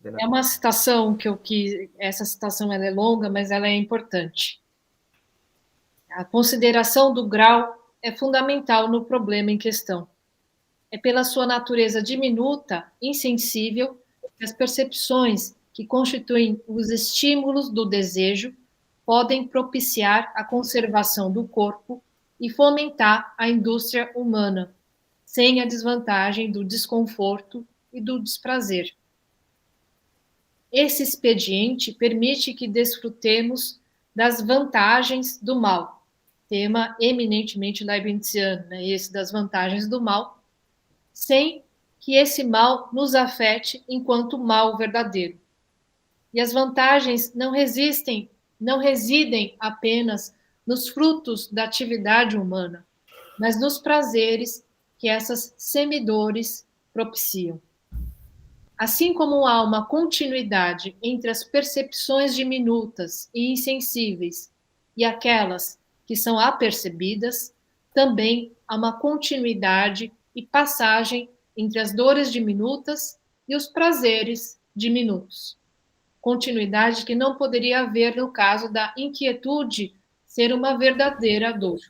É uma citação que eu quis... Essa citação ela é longa, mas ela é importante. A consideração do grau é fundamental no problema em questão. É pela sua natureza diminuta, insensível, que as percepções que constituem os estímulos do desejo podem propiciar a conservação do corpo e fomentar a indústria humana, sem a desvantagem do desconforto e do desprazer. Esse expediente permite que desfrutemos das vantagens do mal, tema eminentemente leibniziano, né? Esse das vantagens do mal, sem que esse mal nos afete enquanto mal verdadeiro. E as vantagens não residem apenas nos frutos da atividade humana, mas nos prazeres que essas semidores propiciam. Assim como há uma continuidade entre as percepções diminutas e insensíveis e aquelas que são apercebidas, também há uma continuidade e passagem entre as dores diminutas e os prazeres diminutos. Continuidade que não poderia haver no caso da inquietude ser uma verdadeira dor.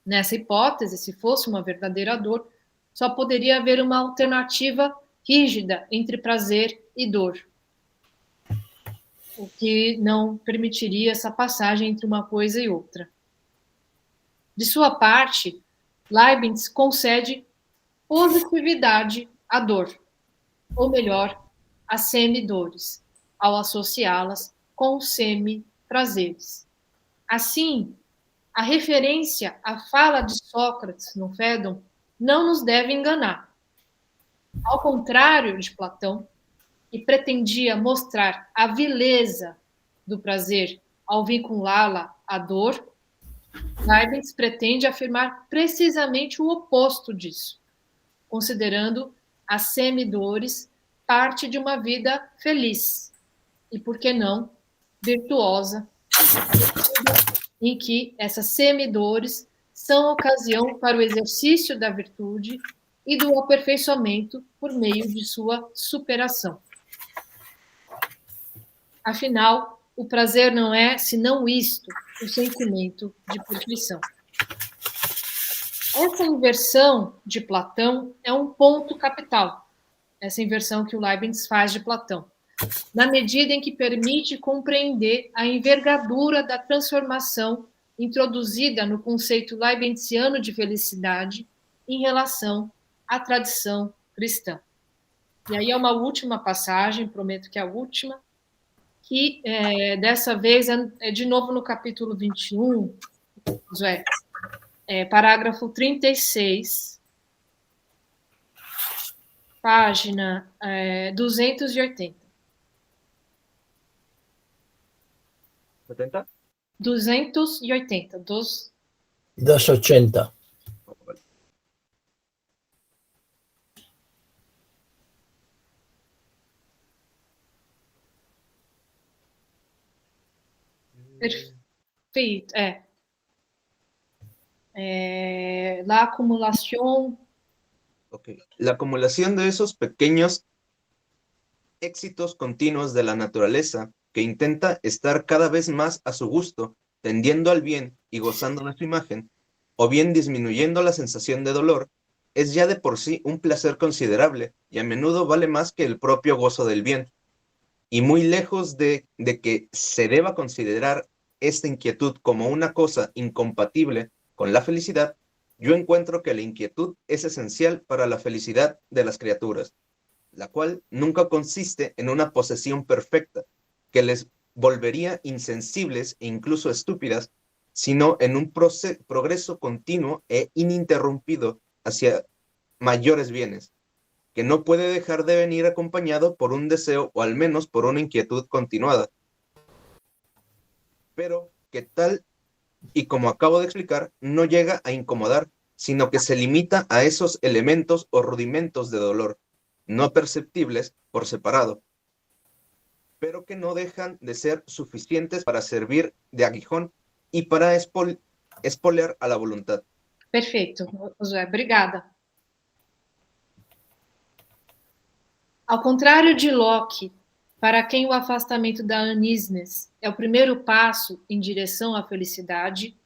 Nessa hipótese, se fosse uma verdadeira dor, só poderia haver uma alternativa rígida entre prazer e dor, o que não permitiria essa passagem entre uma coisa e outra. De sua parte, Leibniz concede positividade à dor, ou melhor, às semidores, ao associá-las com semi-prazeres. Assim, a referência à fala de Sócrates no Fédon não nos deve enganar. Ao contrário de Platão, que pretendia mostrar a vileza do prazer ao vinculá-la à dor, Leibniz pretende afirmar precisamente o oposto disso, considerando as semidores parte de uma vida feliz e, por que não, virtuosa, em que essas semidores são ocasião para o exercício da virtude e do aperfeiçoamento por meio de sua superação. Afinal, o prazer não é, senão isto, o sentimento de perfeição. Essa inversão de Platão é um ponto capital, essa inversão que o Leibniz faz de Platão, na medida em que permite compreender a envergadura da transformação introduzida no conceito leibniziano de felicidade em relação à tradição cristã. E aí é uma última passagem, prometo que é a última, que dessa vez é de novo no capítulo 21, parágrafo 36, página 280.
70?
280.
280.
Perfeito, la acumulación.
Ok. La acumulación de esos pequeños éxitos continuos de la naturaleza que intenta estar cada vez más a su gusto, tendiendo al bien y gozando de su imagen, o bien disminuyendo la sensación de dolor, es ya de por sí un placer considerable y a menudo vale más que el propio gozo del bien. Y muy lejos de que se deba considerar esta inquietud como una cosa incompatible con la felicidad, yo encuentro que la inquietud es esencial para la felicidad de las criaturas, la cual nunca consiste en una posesión perfecta, que les volvería insensibles e incluso estúpidas, sino en un progreso continuo e ininterrumpido hacia mayores bienes, que no puede dejar de venir acompañado por un deseo o al menos por una inquietud continuada, pero que tal y como acabo de explicar, no llega a incomodar, sino que se limita a esos elementos o rudimentos de dolor, no perceptibles por separado, pero que no dejan de ser suficientes para servir de aguijón y para espolear a la voluntad.
Perfeito, José, obrigada. Ao contrário de Locke, para quem o afastamento da anisnes é o primeiro passo em direção à felicidade,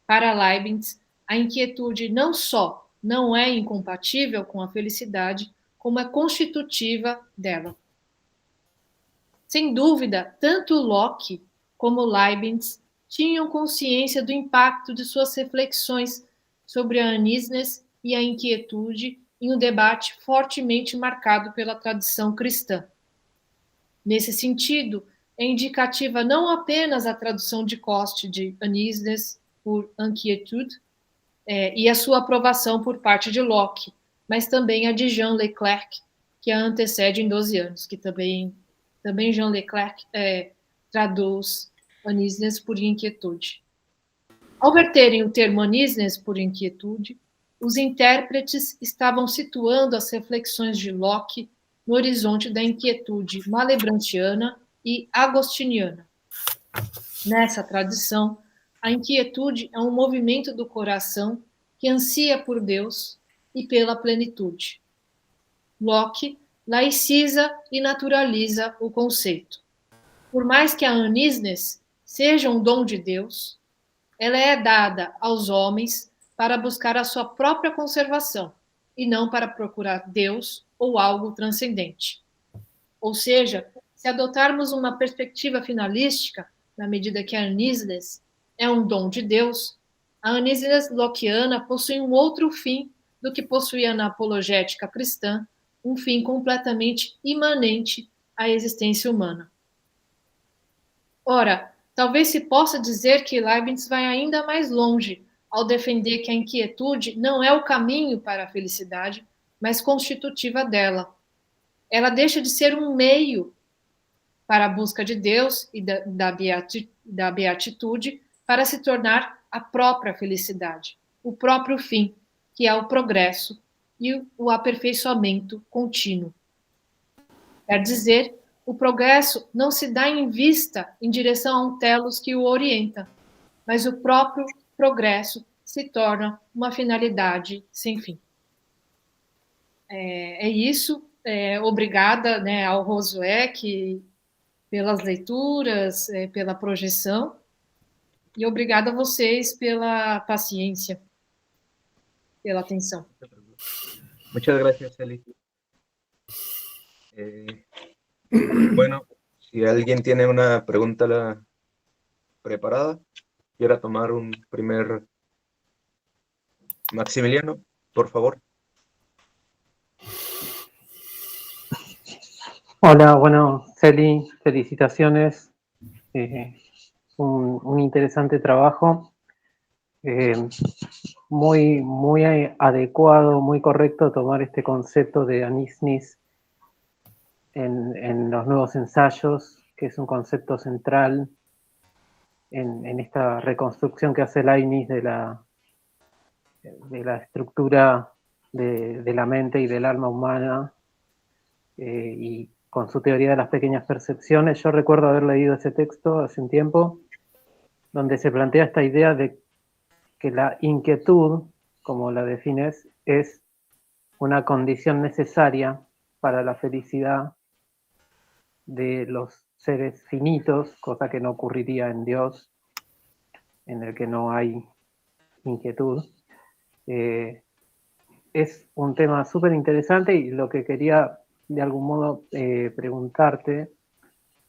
para Leibniz, a inquietude não só não é incompatível com a felicidade, como é constitutiva dela. Sem dúvida, tanto Locke como Leibniz tinham consciência do impacto de suas reflexões sobre a anisnes e a inquietude em um debate fortemente marcado pela tradição cristã. Nesse sentido, é indicativa não apenas a tradução de Coste de anisnes por inquietude e a sua aprovação por parte de Locke, mas também a de Jean Leclerc, que a antecede em 12 anos, que também Jean Leclerc traduz anisnes por inquietude. Ao verterem o termo anisnes por inquietude, os intérpretes estavam situando as reflexões de Locke no horizonte da inquietude malebrantiana e agostiniana. Nessa tradição, a inquietude é um movimento do coração que ansia por Deus e pela plenitude. Locke laiciza e naturaliza o conceito. Por mais que a anisnes seja um dom de Deus, ela é dada aos homens para buscar a sua própria conservação e não para procurar Deus ou algo transcendente. Ou seja, se adotarmos uma perspectiva finalística, na medida que a anisnes é um dom de Deus, a anisnes lockeana possui um outro fim do que possuía na apologética cristã, um fim completamente imanente à existência humana. Ora, talvez se possa dizer que Leibniz vai ainda mais longe ao defender que a inquietude não é o caminho para a felicidade, mas constitutiva dela. Ela deixa de ser um meio para a busca de Deus e da beatitude para se tornar a própria felicidade, o próprio fim, que é o progresso e o aperfeiçoamento contínuo. Quer dizer, o progresso não se dá em vista em direção a um telos que o orienta, mas o próprio progresso se torna uma finalidade sem fim. É isso. Obrigada, né, ao Josué pelas leituras, pela projeção, e obrigada a vocês pela paciência, pela atenção.
Muchas gracias, Eli. Bueno, si alguien tiene una pregunta preparada, quiera tomar un primer... Maximiliano, por favor.
Hola, bueno, Celi, felicitaciones. Un interesante trabajo. Muy adecuado, muy correcto tomar este concepto de Anisnis en los nuevos ensayos, que es un concepto central en esta reconstrucción que hace Leibniz de la estructura de la mente y del alma humana, y con su teoría de las pequeñas percepciones. Yo recuerdo haber leído ese texto hace un tiempo, donde se plantea esta idea de que la inquietud, como la defines, es una condición necesaria para la felicidad de los seres finitos, cosa que no ocurriría en Dios, en el que no hay inquietud. Es un tema súper interesante, y lo que quería de algún modo preguntarte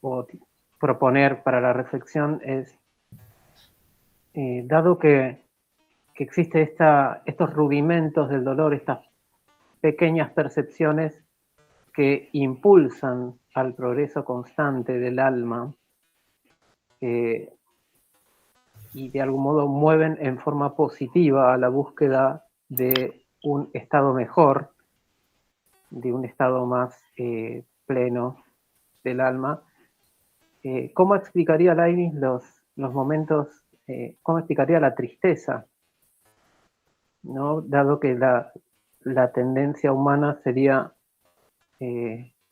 o proponer para la reflexión es, dado que existe estos rudimentos del dolor, estas pequeñas percepciones que impulsan al progreso constante del alma, y de algún modo mueven en forma positiva a la búsqueda de un estado mejor, de un estado más pleno del alma, ¿cómo explicaría Leibniz los momentos, cómo explicaría la tristeza? ¿No? Dado que la tendencia humana sería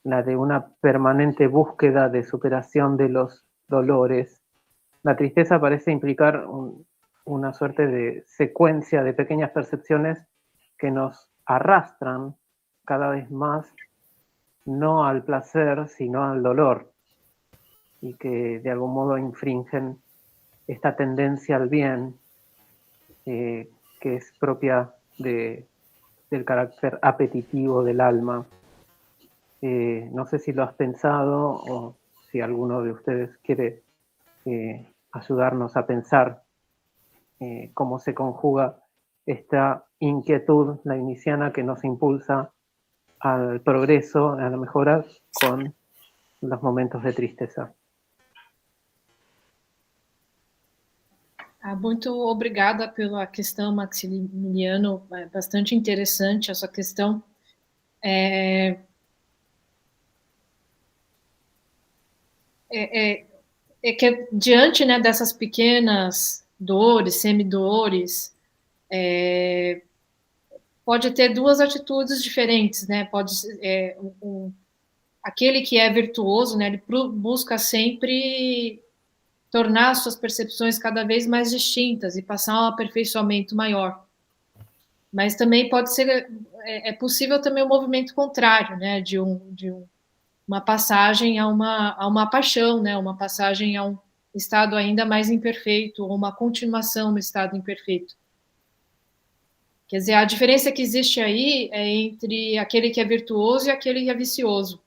la de una permanente búsqueda de superación de los dolores, la tristeza parece implicar una suerte de secuencia de pequeñas percepciones que nos arrastran cada vez más, no al placer, sino al dolor, y que de algún modo infringen esta tendencia al bien, que es propia del carácter apetitivo del alma. No sé si lo has pensado, o si alguno de ustedes quiere ayudarnos a pensar cómo se conjuga esta inquietud leibniziana que nos impulsa al progreso, a la mejora, con los momentos de tristeza.
Muito obrigada pela questão, Maximiliano, bastante interessante essa questão. Que diante, né, dessas pequenas dores, semidores, pode ter duas atitudes diferentes, né? Pode aquele que é virtuoso, né, ele busca sempre tornar as suas percepções cada vez mais distintas e passar um aperfeiçoamento maior. Mas também pode ser, é possível também o movimento contrário, né, de uma passagem a uma paixão, né, uma passagem a um estado ainda mais imperfeito, ou uma continuação no estado imperfeito. Quer dizer, a diferença que existe aí é entre aquele que é virtuoso e aquele que é vicioso.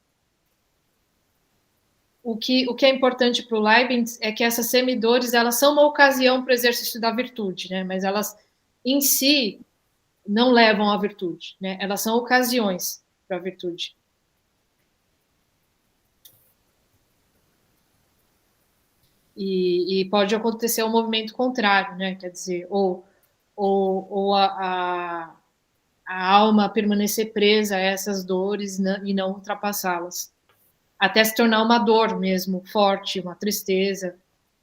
O que é importante para o Leibniz é que essas semidores, elas são uma ocasião para o exercício da virtude, né? Mas elas, em si, não levam à virtude, né? Elas são ocasiões para a virtude. E pode acontecer um movimento contrário, né? Quer dizer, ou a alma permanecer presa a essas dores e não ultrapassá-las, até se tornar uma dor mesmo forte, uma tristeza,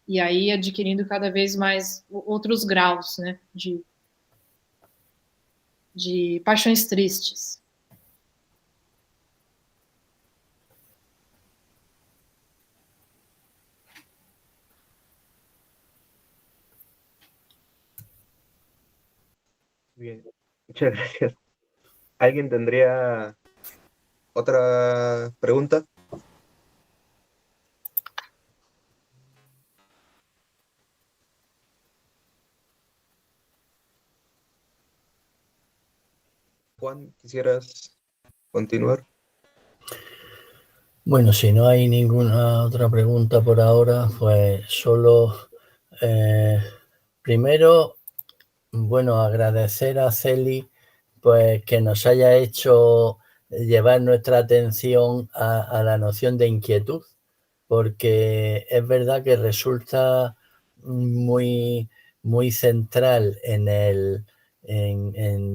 e aí adquirindo cada vez mais outros graus, né, de paixões tristes.
Bien, muchas gracias. ¿Alguien tendría otra pregunta? Juan, ¿quisieras continuar?
Bueno, si no hay ninguna otra pregunta por ahora, pues solo primero, bueno, agradecer a Celi pues que nos haya hecho llevar nuestra atención a la noción de inquietud, porque es verdad que resulta muy, muy central en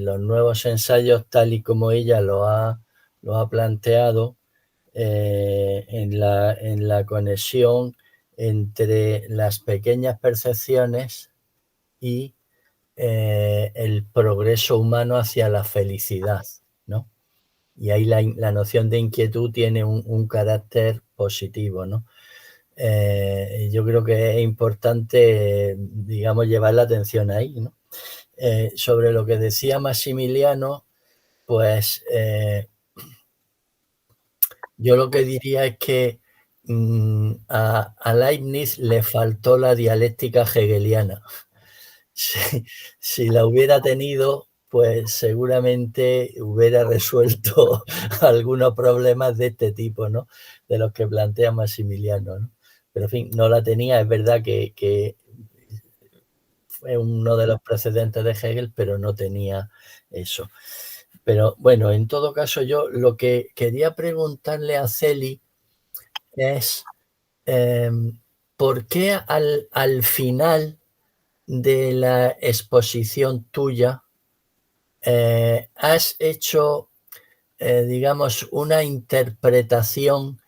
los nuevos ensayos, tal y como ella lo ha planteado, en la conexión entre las pequeñas percepciones y el progreso humano hacia la felicidad, ¿no? Y ahí la noción de inquietud tiene un carácter positivo, ¿no? Yo creo que es importante, digamos, llevar la atención ahí, ¿no? Sobre lo que decía Maximiliano, pues yo lo que diría es que a Leibniz le faltó la dialéctica hegeliana. Si la hubiera tenido, pues seguramente hubiera resuelto algunos problemas de este tipo, ¿no? De los que plantea Maximiliano, ¿no? Pero en fin, no la tenía. Es verdad que fue uno de los precedentes de Hegel, pero no tenía eso. Pero bueno, en todo caso, yo lo que quería preguntarle a Celi es ¿por qué al final de la exposición tuya has hecho, digamos, una interpretación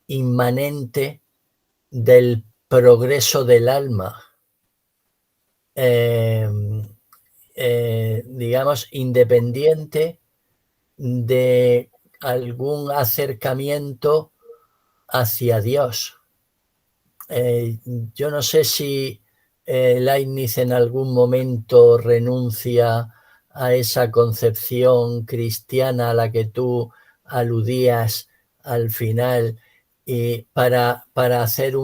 inmanente del progreso del alma? Digamos, independiente de algún acercamiento hacia Dios. Yo no sé si Leibniz en algún momento renuncia a esa concepción cristiana a la que tú aludías al final, y para hacer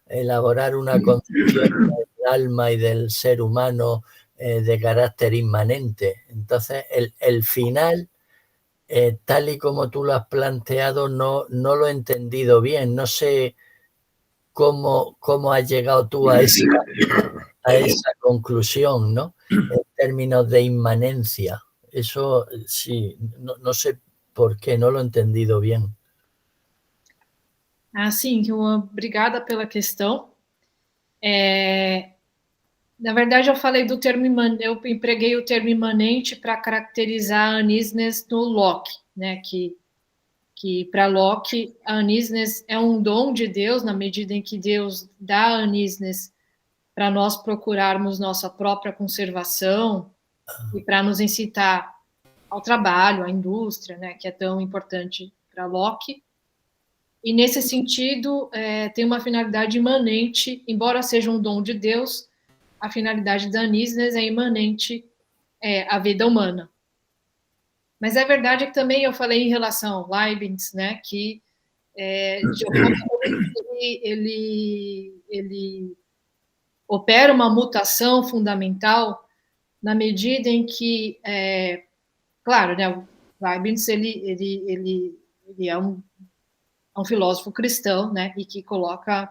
elaborar una concepción del alma y del ser humano de carácter inmanente. Entonces, el final, tal y como tú lo has planteado, no lo he entendido bien. No sé cómo has llegado tú a esa conclusión, ¿no? En términos de inmanencia. Eso sí, no sé por qué, no lo he entendido bien.
Sim, obrigada pela questão. Na verdade, eu falei do termo imanente, eu empreguei o termo imanente para caracterizar a anisnes no Locke, né? Que para Locke, a anisnes é um dom de Deus, na medida em que Deus dá a anisnes para nós procurarmos nossa própria conservação e para nos incitar ao trabalho, à indústria, né? Que é tão importante para Locke. E, nesse sentido, tem uma finalidade imanente, embora seja um dom de Deus, a finalidade da anisnes é imanente à vida humana. Mas a verdade é que também eu falei em relação ao Leibniz, né, que ele opera uma mutação fundamental na medida em que, claro, né, o Leibniz ele é um filósofo cristão, né, e que coloca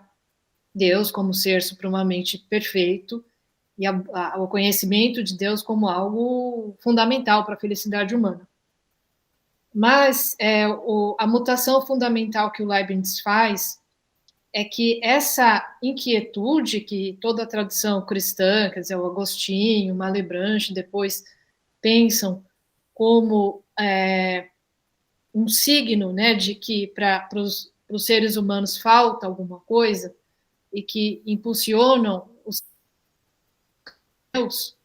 Deus como ser supremamente perfeito e o conhecimento de Deus como algo fundamental para a felicidade humana. Mas a mutação fundamental que o Leibniz faz é que essa inquietude que toda a tradição cristã, quer dizer, o Agostinho, Malebranche, depois pensam como um signo, né, de que para os seres humanos falta alguma coisa e que impulsionam os Deus.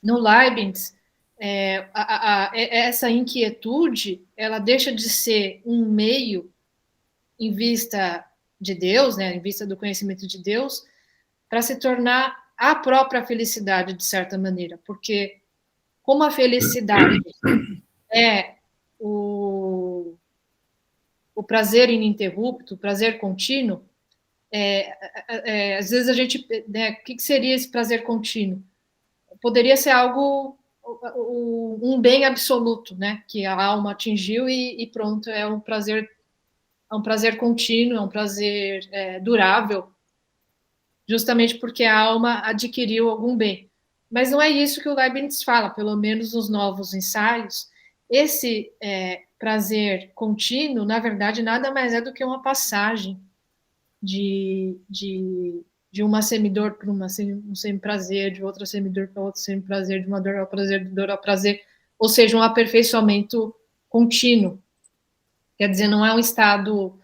No Leibniz, essa inquietude, ela deixa de ser um meio em vista de Deus, né, em vista do conhecimento de Deus, para se tornar a própria felicidade, de certa maneira, porque como a felicidade é o prazer ininterrupto, o prazer contínuo, às vezes a gente, né, o que seria esse prazer contínuo? Poderia ser algo, um bem absoluto, né, que a alma atingiu e pronto, é um prazer contínuo, é um prazer durável, justamente porque a alma adquiriu algum bem. Mas não é isso que o Leibniz fala, pelo menos nos novos ensaios. Esse prazer contínuo, na verdade, nada mais é do que uma passagem de uma semidor para um semiprazer, de outra semidor para outro semiprazer, de uma dor ao prazer, de dor ao prazer, ou seja, um aperfeiçoamento contínuo. Quer dizer, não é um estado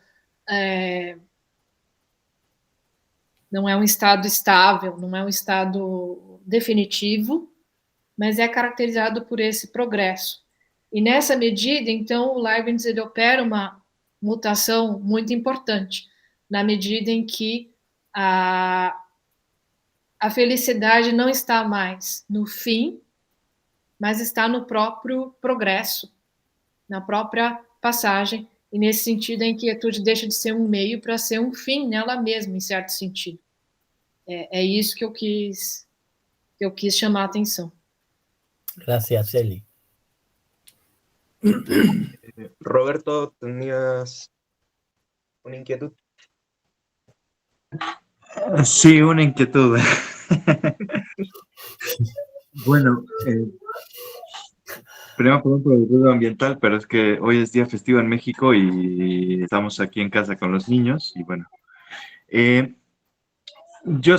não é um estado estável, não é um estado definitivo, mas é caracterizado por esse progresso. E nessa medida, então, o Leibniz ele opera uma mutação muito importante, na medida em que a felicidade não está mais no fim, mas está no próprio progresso, na própria passagem, e nesse sentido a inquietude deixa de ser um meio para ser um fim nela mesma, em certo sentido. É isso que eu quis chamar a atenção.
Gracias, Eli.
Roberto, ¿tenías una inquietud?
Sí, una inquietud. Bueno, primero perdón por el ruido ambiental, pero es que hoy es día festivo en México y estamos aquí en casa con los niños y bueno. Yo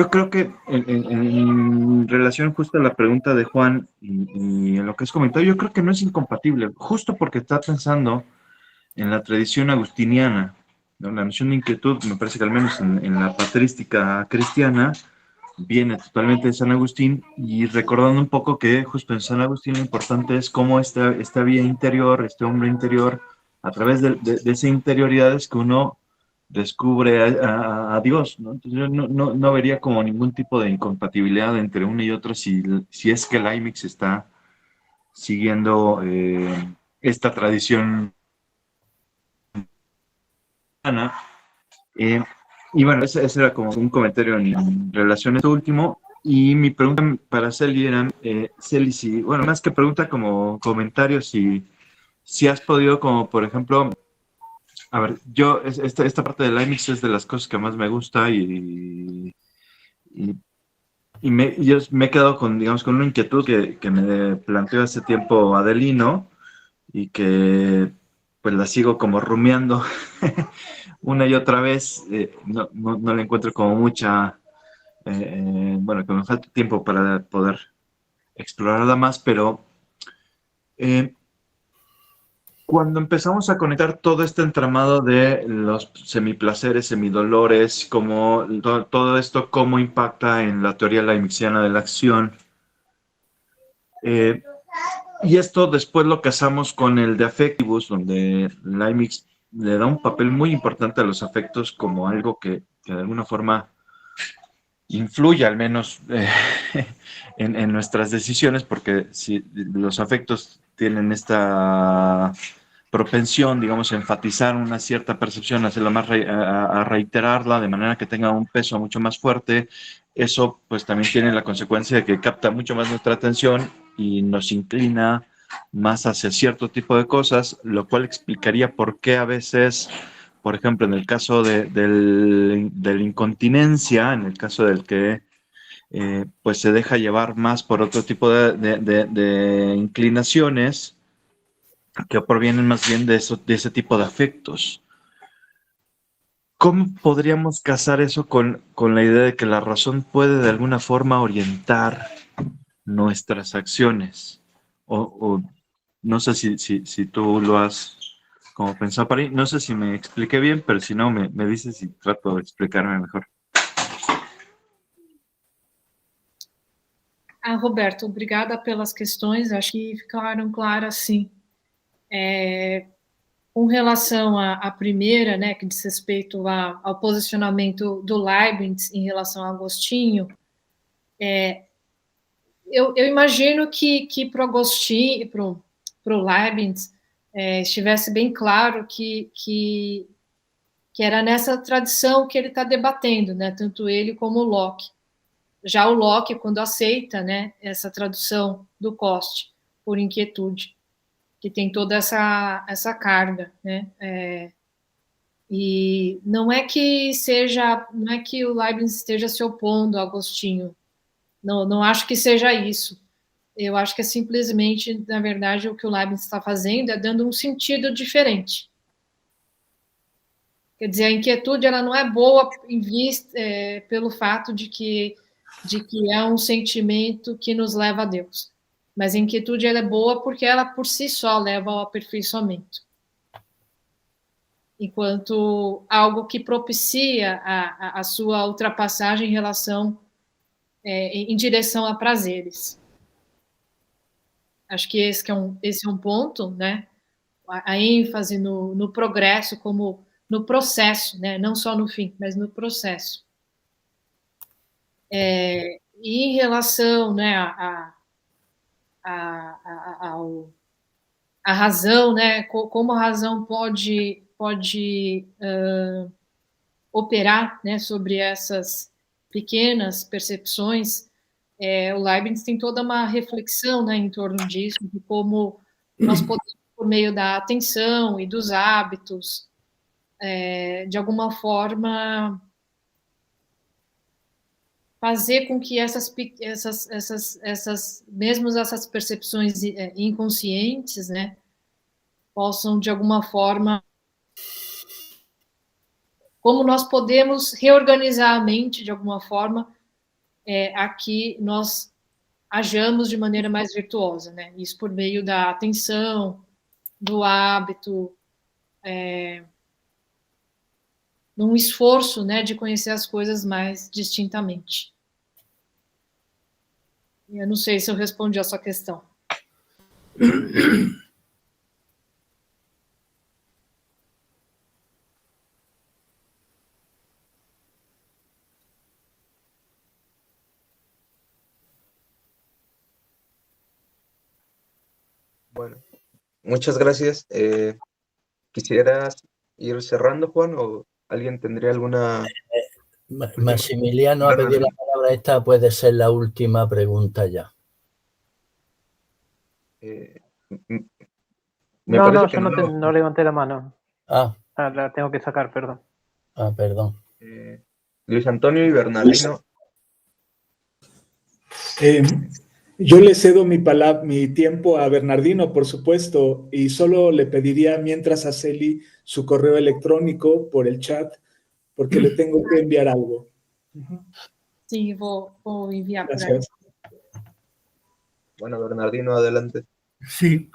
creo que en relación justo a la pregunta de Juan y en lo que has comentado, yo creo que no es incompatible, justo porque está pensando en la tradición agustiniana, ¿no? La noción de inquietud, me parece que al menos en la patrística cristiana, viene totalmente de San Agustín, y recordando un poco que justo en San Agustín lo importante es cómo esta vía interior, este hombre interior, a través de esa interioridad es que uno descubre a Dios, ¿no? Entonces yo no vería como ningún tipo de incompatibilidad entre uno y otro si es que Leibniz está siguiendo esta tradición. Y bueno, ese era como un comentario en relación a esto último. Y mi pregunta para Celi era, Celi, bueno, más que pregunta, como comentario, si has podido, como por ejemplo, a ver, yo, esta parte de Leibniz es de las cosas que más me gusta y yo me he quedado con, digamos, con una inquietud que me planteó hace tiempo Adelino y que pues la sigo como rumiando una y otra vez. No le encuentro como mucha, bueno, que me falta tiempo para poder explorarla más, pero cuando empezamos a conectar todo este entramado de los semiplaceres, semidolores, como todo esto, cómo impacta en la teoría leibniziana de la acción, y esto después lo casamos con el de Affectivus, donde Leibniz le da un papel muy importante a los afectos como algo que de alguna forma influye al menos en nuestras decisiones, porque si los afectos tienen esta propensión, digamos, a enfatizar una cierta percepción, hacerla más, a reiterarla de manera que tenga un peso mucho más fuerte, eso pues también tiene la consecuencia de que capta mucho más nuestra atención y nos inclina más hacia cierto tipo de cosas, lo cual explicaría por qué a veces, por ejemplo, en el caso de la incontinencia, en el caso del que pues se deja llevar más por otro tipo de inclinaciones que provienen más bien de ese tipo de afectos. ¿cómo podríamos casar eso con la idea de que la razón puede de alguna forma orientar nuestras acciones? O no sé si tú lo has como pensado para ahí. No sé si me expliqué bien, pero si no, me dices y trato de explicarme mejor.
Roberto, obrigada pelas questões, acho que ficaram claras, sim. Com relação à primeira, né, que diz respeito ao posicionamento do Leibniz em relação a Agostinho, eu imagino que para o Agostinho, para o Leibniz, estivesse bem claro que era nessa tradição que ele está debatendo, né, tanto ele como o Locke. Já o Locke, quando aceita, né, essa tradução do Coste por inquietude, que tem toda essa carga, né? E não é que o Leibniz esteja se opondo a Agostinho. Não acho que seja isso. Eu acho que é simplesmente, na verdade, o que o Leibniz está fazendo é dando um sentido diferente. Quer dizer, a inquietude ela não é boa em vista pelo fato de que é um sentimento que nos leva a Deus. Mas a inquietude ela é boa porque ela por si só leva ao aperfeiçoamento. Enquanto algo que propicia a sua ultrapassagem em relação, em direção a prazeres. Acho que esse é um ponto, né? A ênfase no progresso como no processo, né? Não só no fim, mas no processo. E em relação, né, a razão, né, como a razão pode operar, né, sobre essas pequenas percepções, o Leibniz tem toda uma reflexão, né, em torno disso, de como nós podemos, por meio da atenção e dos hábitos, de alguma forma fazer com que mesmo essas percepções inconscientes, né, possam, de alguma forma, como nós podemos reorganizar a mente, de alguma forma, aqui nós hajamos de maneira mais virtuosa, né, isso por meio da atenção, do hábito, num esforço, né, de conhecer as coisas mais distintamente. Eu não sei se eu respondi a sua questão.
Bueno, muchas gracias. ¿Quisieras ir cerrando, Juan, o alguien tendría alguna...?
Maximiliano ha pedido la palabra. Esta puede ser la última pregunta ya.
No, yo no levanté la mano. La tengo que sacar, perdón.
Perdón.
Luis Antonio y Bernardino.
Yo le cedo mi tiempo a Bernardino, por supuesto, y solo le pediría mientras a Celi su correo electrónico por el chat, porque le tengo que enviar algo.
Sí, voy a enviar por
Gracias.
ahí.
Bueno, Bernardino, adelante.
Sí.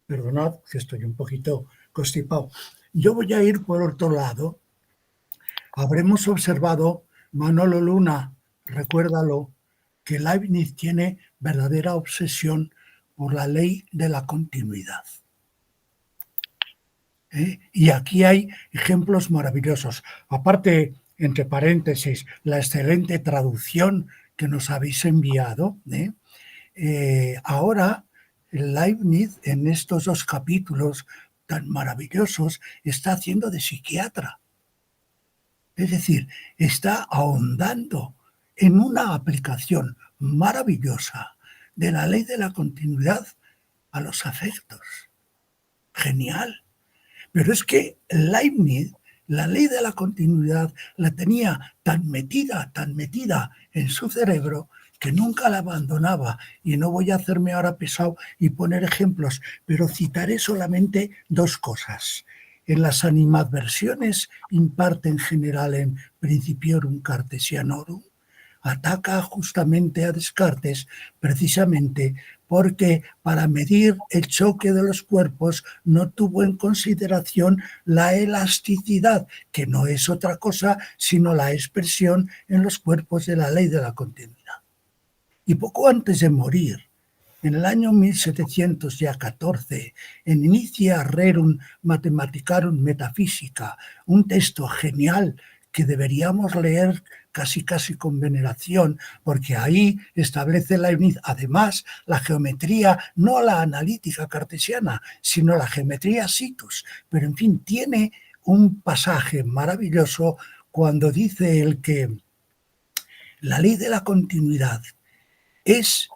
Perdonad, que estoy un poquito constipado. Yo voy a ir por otro lado. Habremos observado, Manolo Luna, recuérdalo, que Leibniz tiene verdadera obsesión por la ley de la continuidad. Y aquí hay ejemplos maravillosos. Aparte, entre paréntesis, la excelente traducción que nos habéis enviado. Ahora, Leibniz, en estos 2 capítulos tan maravillosos, está haciendo de psiquiatra. Es decir, está ahondando en una aplicación maravillosa de la ley de la continuidad a los afectos. Genial. Pero es que Leibniz, la ley de la continuidad, la tenía tan metida en su cerebro que nunca la abandonaba, y no voy a hacerme ahora pesado y poner ejemplos, pero citaré solamente 2 cosas. En las animadversiones imparte en general en Principiorum Cartesianorum, ataca justamente a Descartes precisamente porque para medir el choque de los cuerpos no tuvo en consideración la elasticidad, que no es otra cosa sino la expresión en los cuerpos de la ley de la continuidad. Y poco antes de morir, en el año 1714, en Initia Rerum Mathematicarum Metaphysica, un texto genial que deberíamos leer casi con veneración, porque ahí establece Leibniz además la geometría, no la analítica cartesiana, sino la geometría situs. Pero en fin, tiene un pasaje maravilloso cuando dice él que la ley de la continuidad es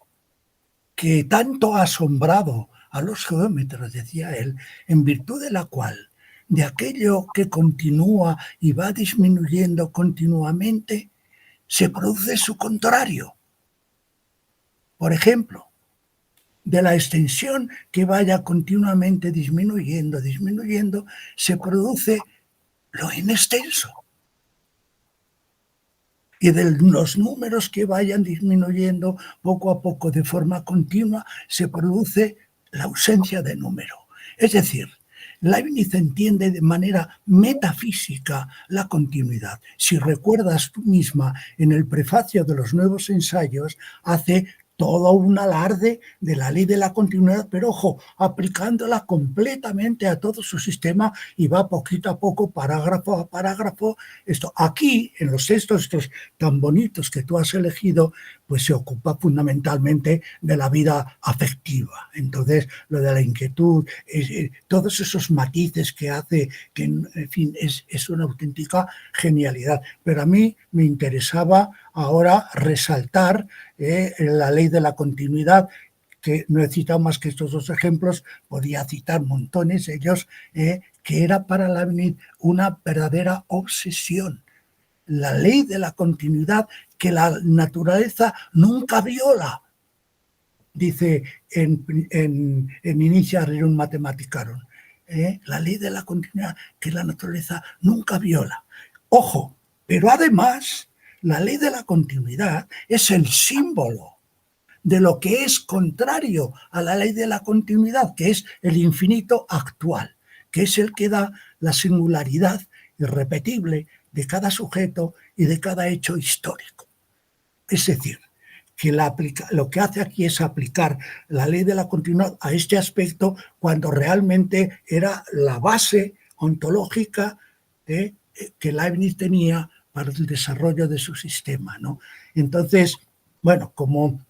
que tanto ha asombrado a los geómetras, decía él, en virtud de la cual de aquello que continúa y va disminuyendo continuamente, se produce su contrario. Por ejemplo, de la extensión que vaya continuamente disminuyendo, se produce lo inextenso. Y de los números que vayan disminuyendo poco a poco de forma continua, se produce la ausencia de número. Es decir, Leibniz entiende de manera metafísica la continuidad. Si recuerdas tú misma, en el prefacio de los Nuevos Ensayos hace todo un alarde de la ley de la continuidad, pero ojo, aplicándola completamente a todo su sistema y va poquito a poco, parágrafo a parágrafo. Esto aquí, en los textos estos tan bonitos que tú has elegido, pues se ocupa fundamentalmente de la vida afectiva. Entonces, lo de la inquietud, todos esos matices que hace, que en fin, es una auténtica genialidad. Pero a mí me interesaba ahora resaltar la ley de la continuidad, que no he citado más que estos 2 ejemplos, podía citar montones ellos, que era para Leibniz una verdadera obsesión. La ley de la continuidad que la naturaleza nunca viola, dice en Initia Rerum Mathematicarum. La ley de la continuidad que la naturaleza nunca viola. Ojo, pero además la ley de la continuidad es el símbolo de lo que es contrario a la ley de la continuidad, que es el infinito actual, que es el que da la singularidad irrepetible de cada sujeto y de cada hecho histórico. Es decir, que lo que hace aquí es aplicar la ley de la continuidad a este aspecto cuando realmente era la base ontológica que Leibniz tenía para el desarrollo de su sistema, ¿no? Entonces, bueno, como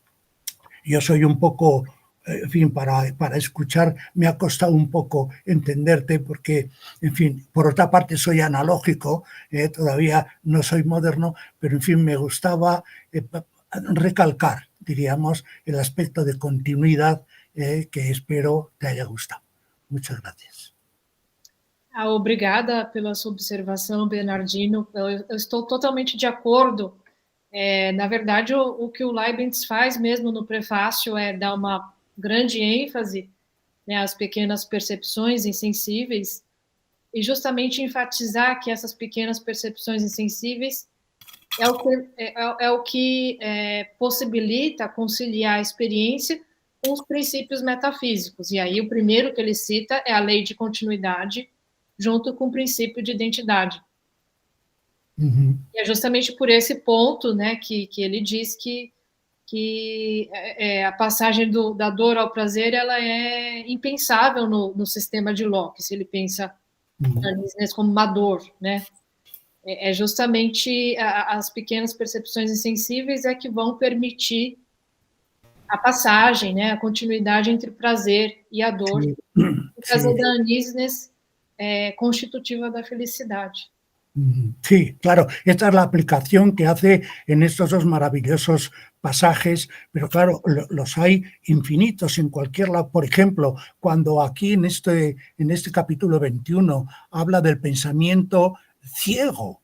yo soy un poco, en fin, para escuchar me ha costado un poco entenderte porque, en fin, por otra parte soy analógico, todavía no soy moderno, pero en fin, me gustaba recalcar, diríamos, el aspecto de continuidad que espero te haya gustado. Muchas gracias.
Obrigada pela sua observação, Bernardino. Eu estou totalmente de acordo. Na verdade, o que o Leibniz faz mesmo no prefácio é dar uma grande ênfase, né, às pequenas percepções insensíveis e justamente enfatizar que essas pequenas percepções insensíveis é o que possibilita conciliar a experiência com os princípios metafísicos. E aí o primeiro que ele cita é a lei de continuidade, junto com o princípio de identidade.
Uhum.
E é justamente por esse ponto, né, que ele diz que a passagem da dor ao prazer ela é impensável no sistema de Locke, se ele pensa como uma dor, né? É justamente as pequenas percepções insensíveis que vão permitir a passagem, né, a continuidade entre o prazer e a dor, o prazer da anisnes constitutiva da felicidade.
Sí, claro, esta es la aplicación que hace en estos 2 maravillosos pasajes, pero claro, los hay infinitos en cualquier lado. Por ejemplo, cuando aquí en este capítulo 21 habla del pensamiento ciego,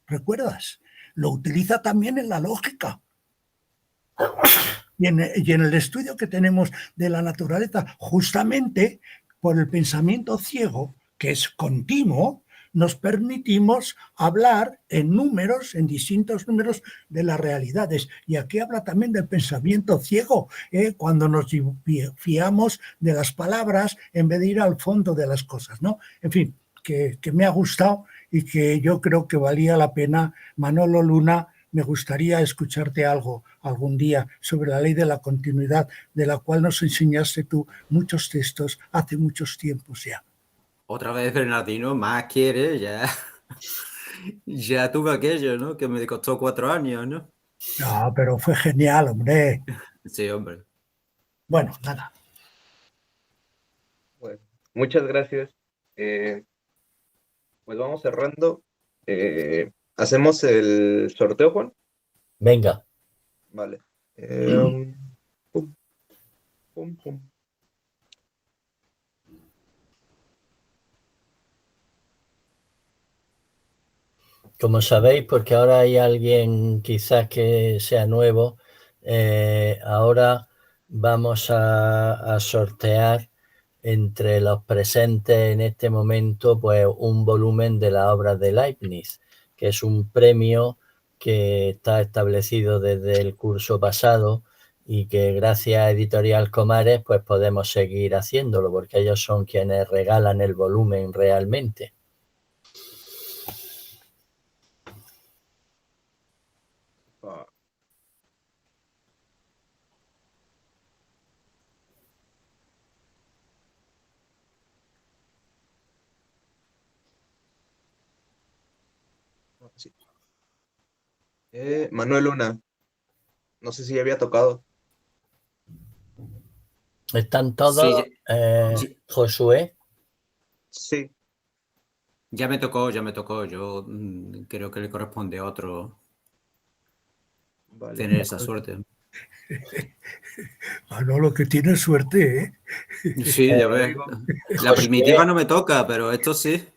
¿recuerdas? Lo utiliza también en la lógica. Y en el estudio que tenemos de la naturaleza, justamente por el pensamiento ciego, que es continuo, nos permitimos hablar en números, en distintos números de las realidades. Y aquí habla también del pensamiento ciego, cuando nos fiamos de las palabras en vez de ir al fondo de las cosas, ¿no? En fin, que me ha gustado y que yo creo que valía la pena. Manolo Luna, me gustaría escucharte algo algún día sobre la ley de la continuidad, de la cual nos enseñaste tú muchos textos hace muchos tiempos ya.
Otra vez, Bernardino, más quiere, ya tuve aquello, ¿no? Que me costó 4 años, ¿no?
No, pero fue genial, hombre.
Sí, hombre.
Bueno, nada.
Bueno, muchas gracias. Pues vamos cerrando. ¿Hacemos el sorteo, Juan?
Venga.
Vale. Pum, pum, pum.
Como sabéis, porque ahora hay alguien quizás que sea nuevo, ahora vamos a sortear entre los presentes en este momento pues un volumen de la obra de Leibniz, que es un premio que está establecido desde el curso pasado y que gracias a Editorial Comares pues podemos seguir haciéndolo, porque ellos son quienes regalan el volumen realmente.
Sí. Manuel Luna, no sé si ya había tocado.
¿Están todos,
Sí.
Josué?
Sí.
Ya me tocó. Yo creo que le corresponde a otro tener esa suerte.
Manolo, que tienes suerte, ¿eh?
Sí, ya ves. La primitiva no me toca, pero esto sí.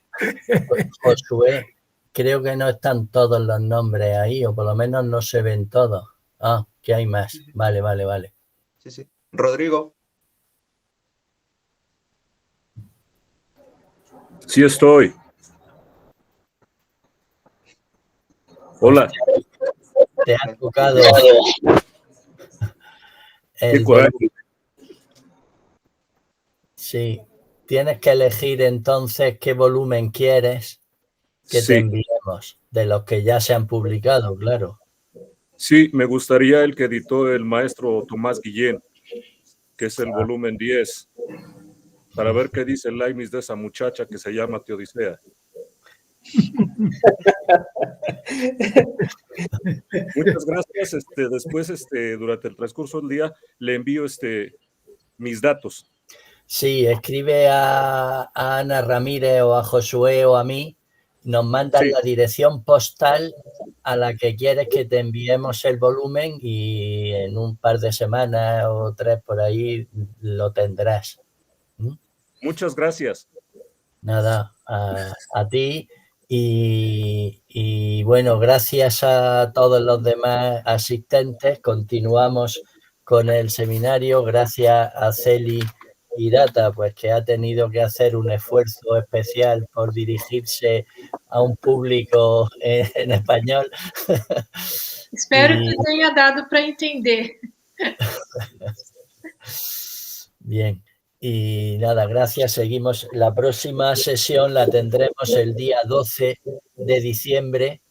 Josué, creo que no están todos los nombres ahí, o por lo menos no se ven todos. Ah, que hay más. Vale.
Sí. Rodrigo.
Sí estoy. Hola.
Te ha tocado el
coraje.
Sí, tienes que elegir entonces qué volumen quieres que te enviemos, de los que ya se han publicado, claro.
Sí, me gustaría el que editó el maestro Tomás Guillén, que es el volumen 10, para ver qué dice Leibniz de esa muchacha que se llama Teodicea. Muchas gracias. Después, durante el transcurso del día, le envío mis datos.
Sí, escribe a Ana Ramírez o a Josué o a mí, nos mandan la dirección postal a la que quieres que te enviemos el volumen y en un par de semanas o 3 por ahí lo tendrás.
Muchas gracias.
Nada, a ti y bueno, gracias a todos los demás asistentes. Continuamos con el seminario. Gracias a Celi Hirata, pues que ha tenido que hacer un esfuerzo especial por dirigirse a un público en español.
Espero que tenha dado para entender.
Bien. Y nada, gracias. Seguimos. La próxima sesión la tendremos el día 12 de diciembre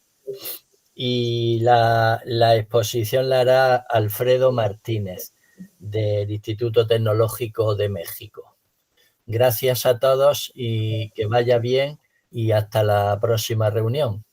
y la exposición la hará Alfredo Martínez del Instituto Tecnológico de México. Gracias a todos y que vaya bien y hasta la próxima reunión.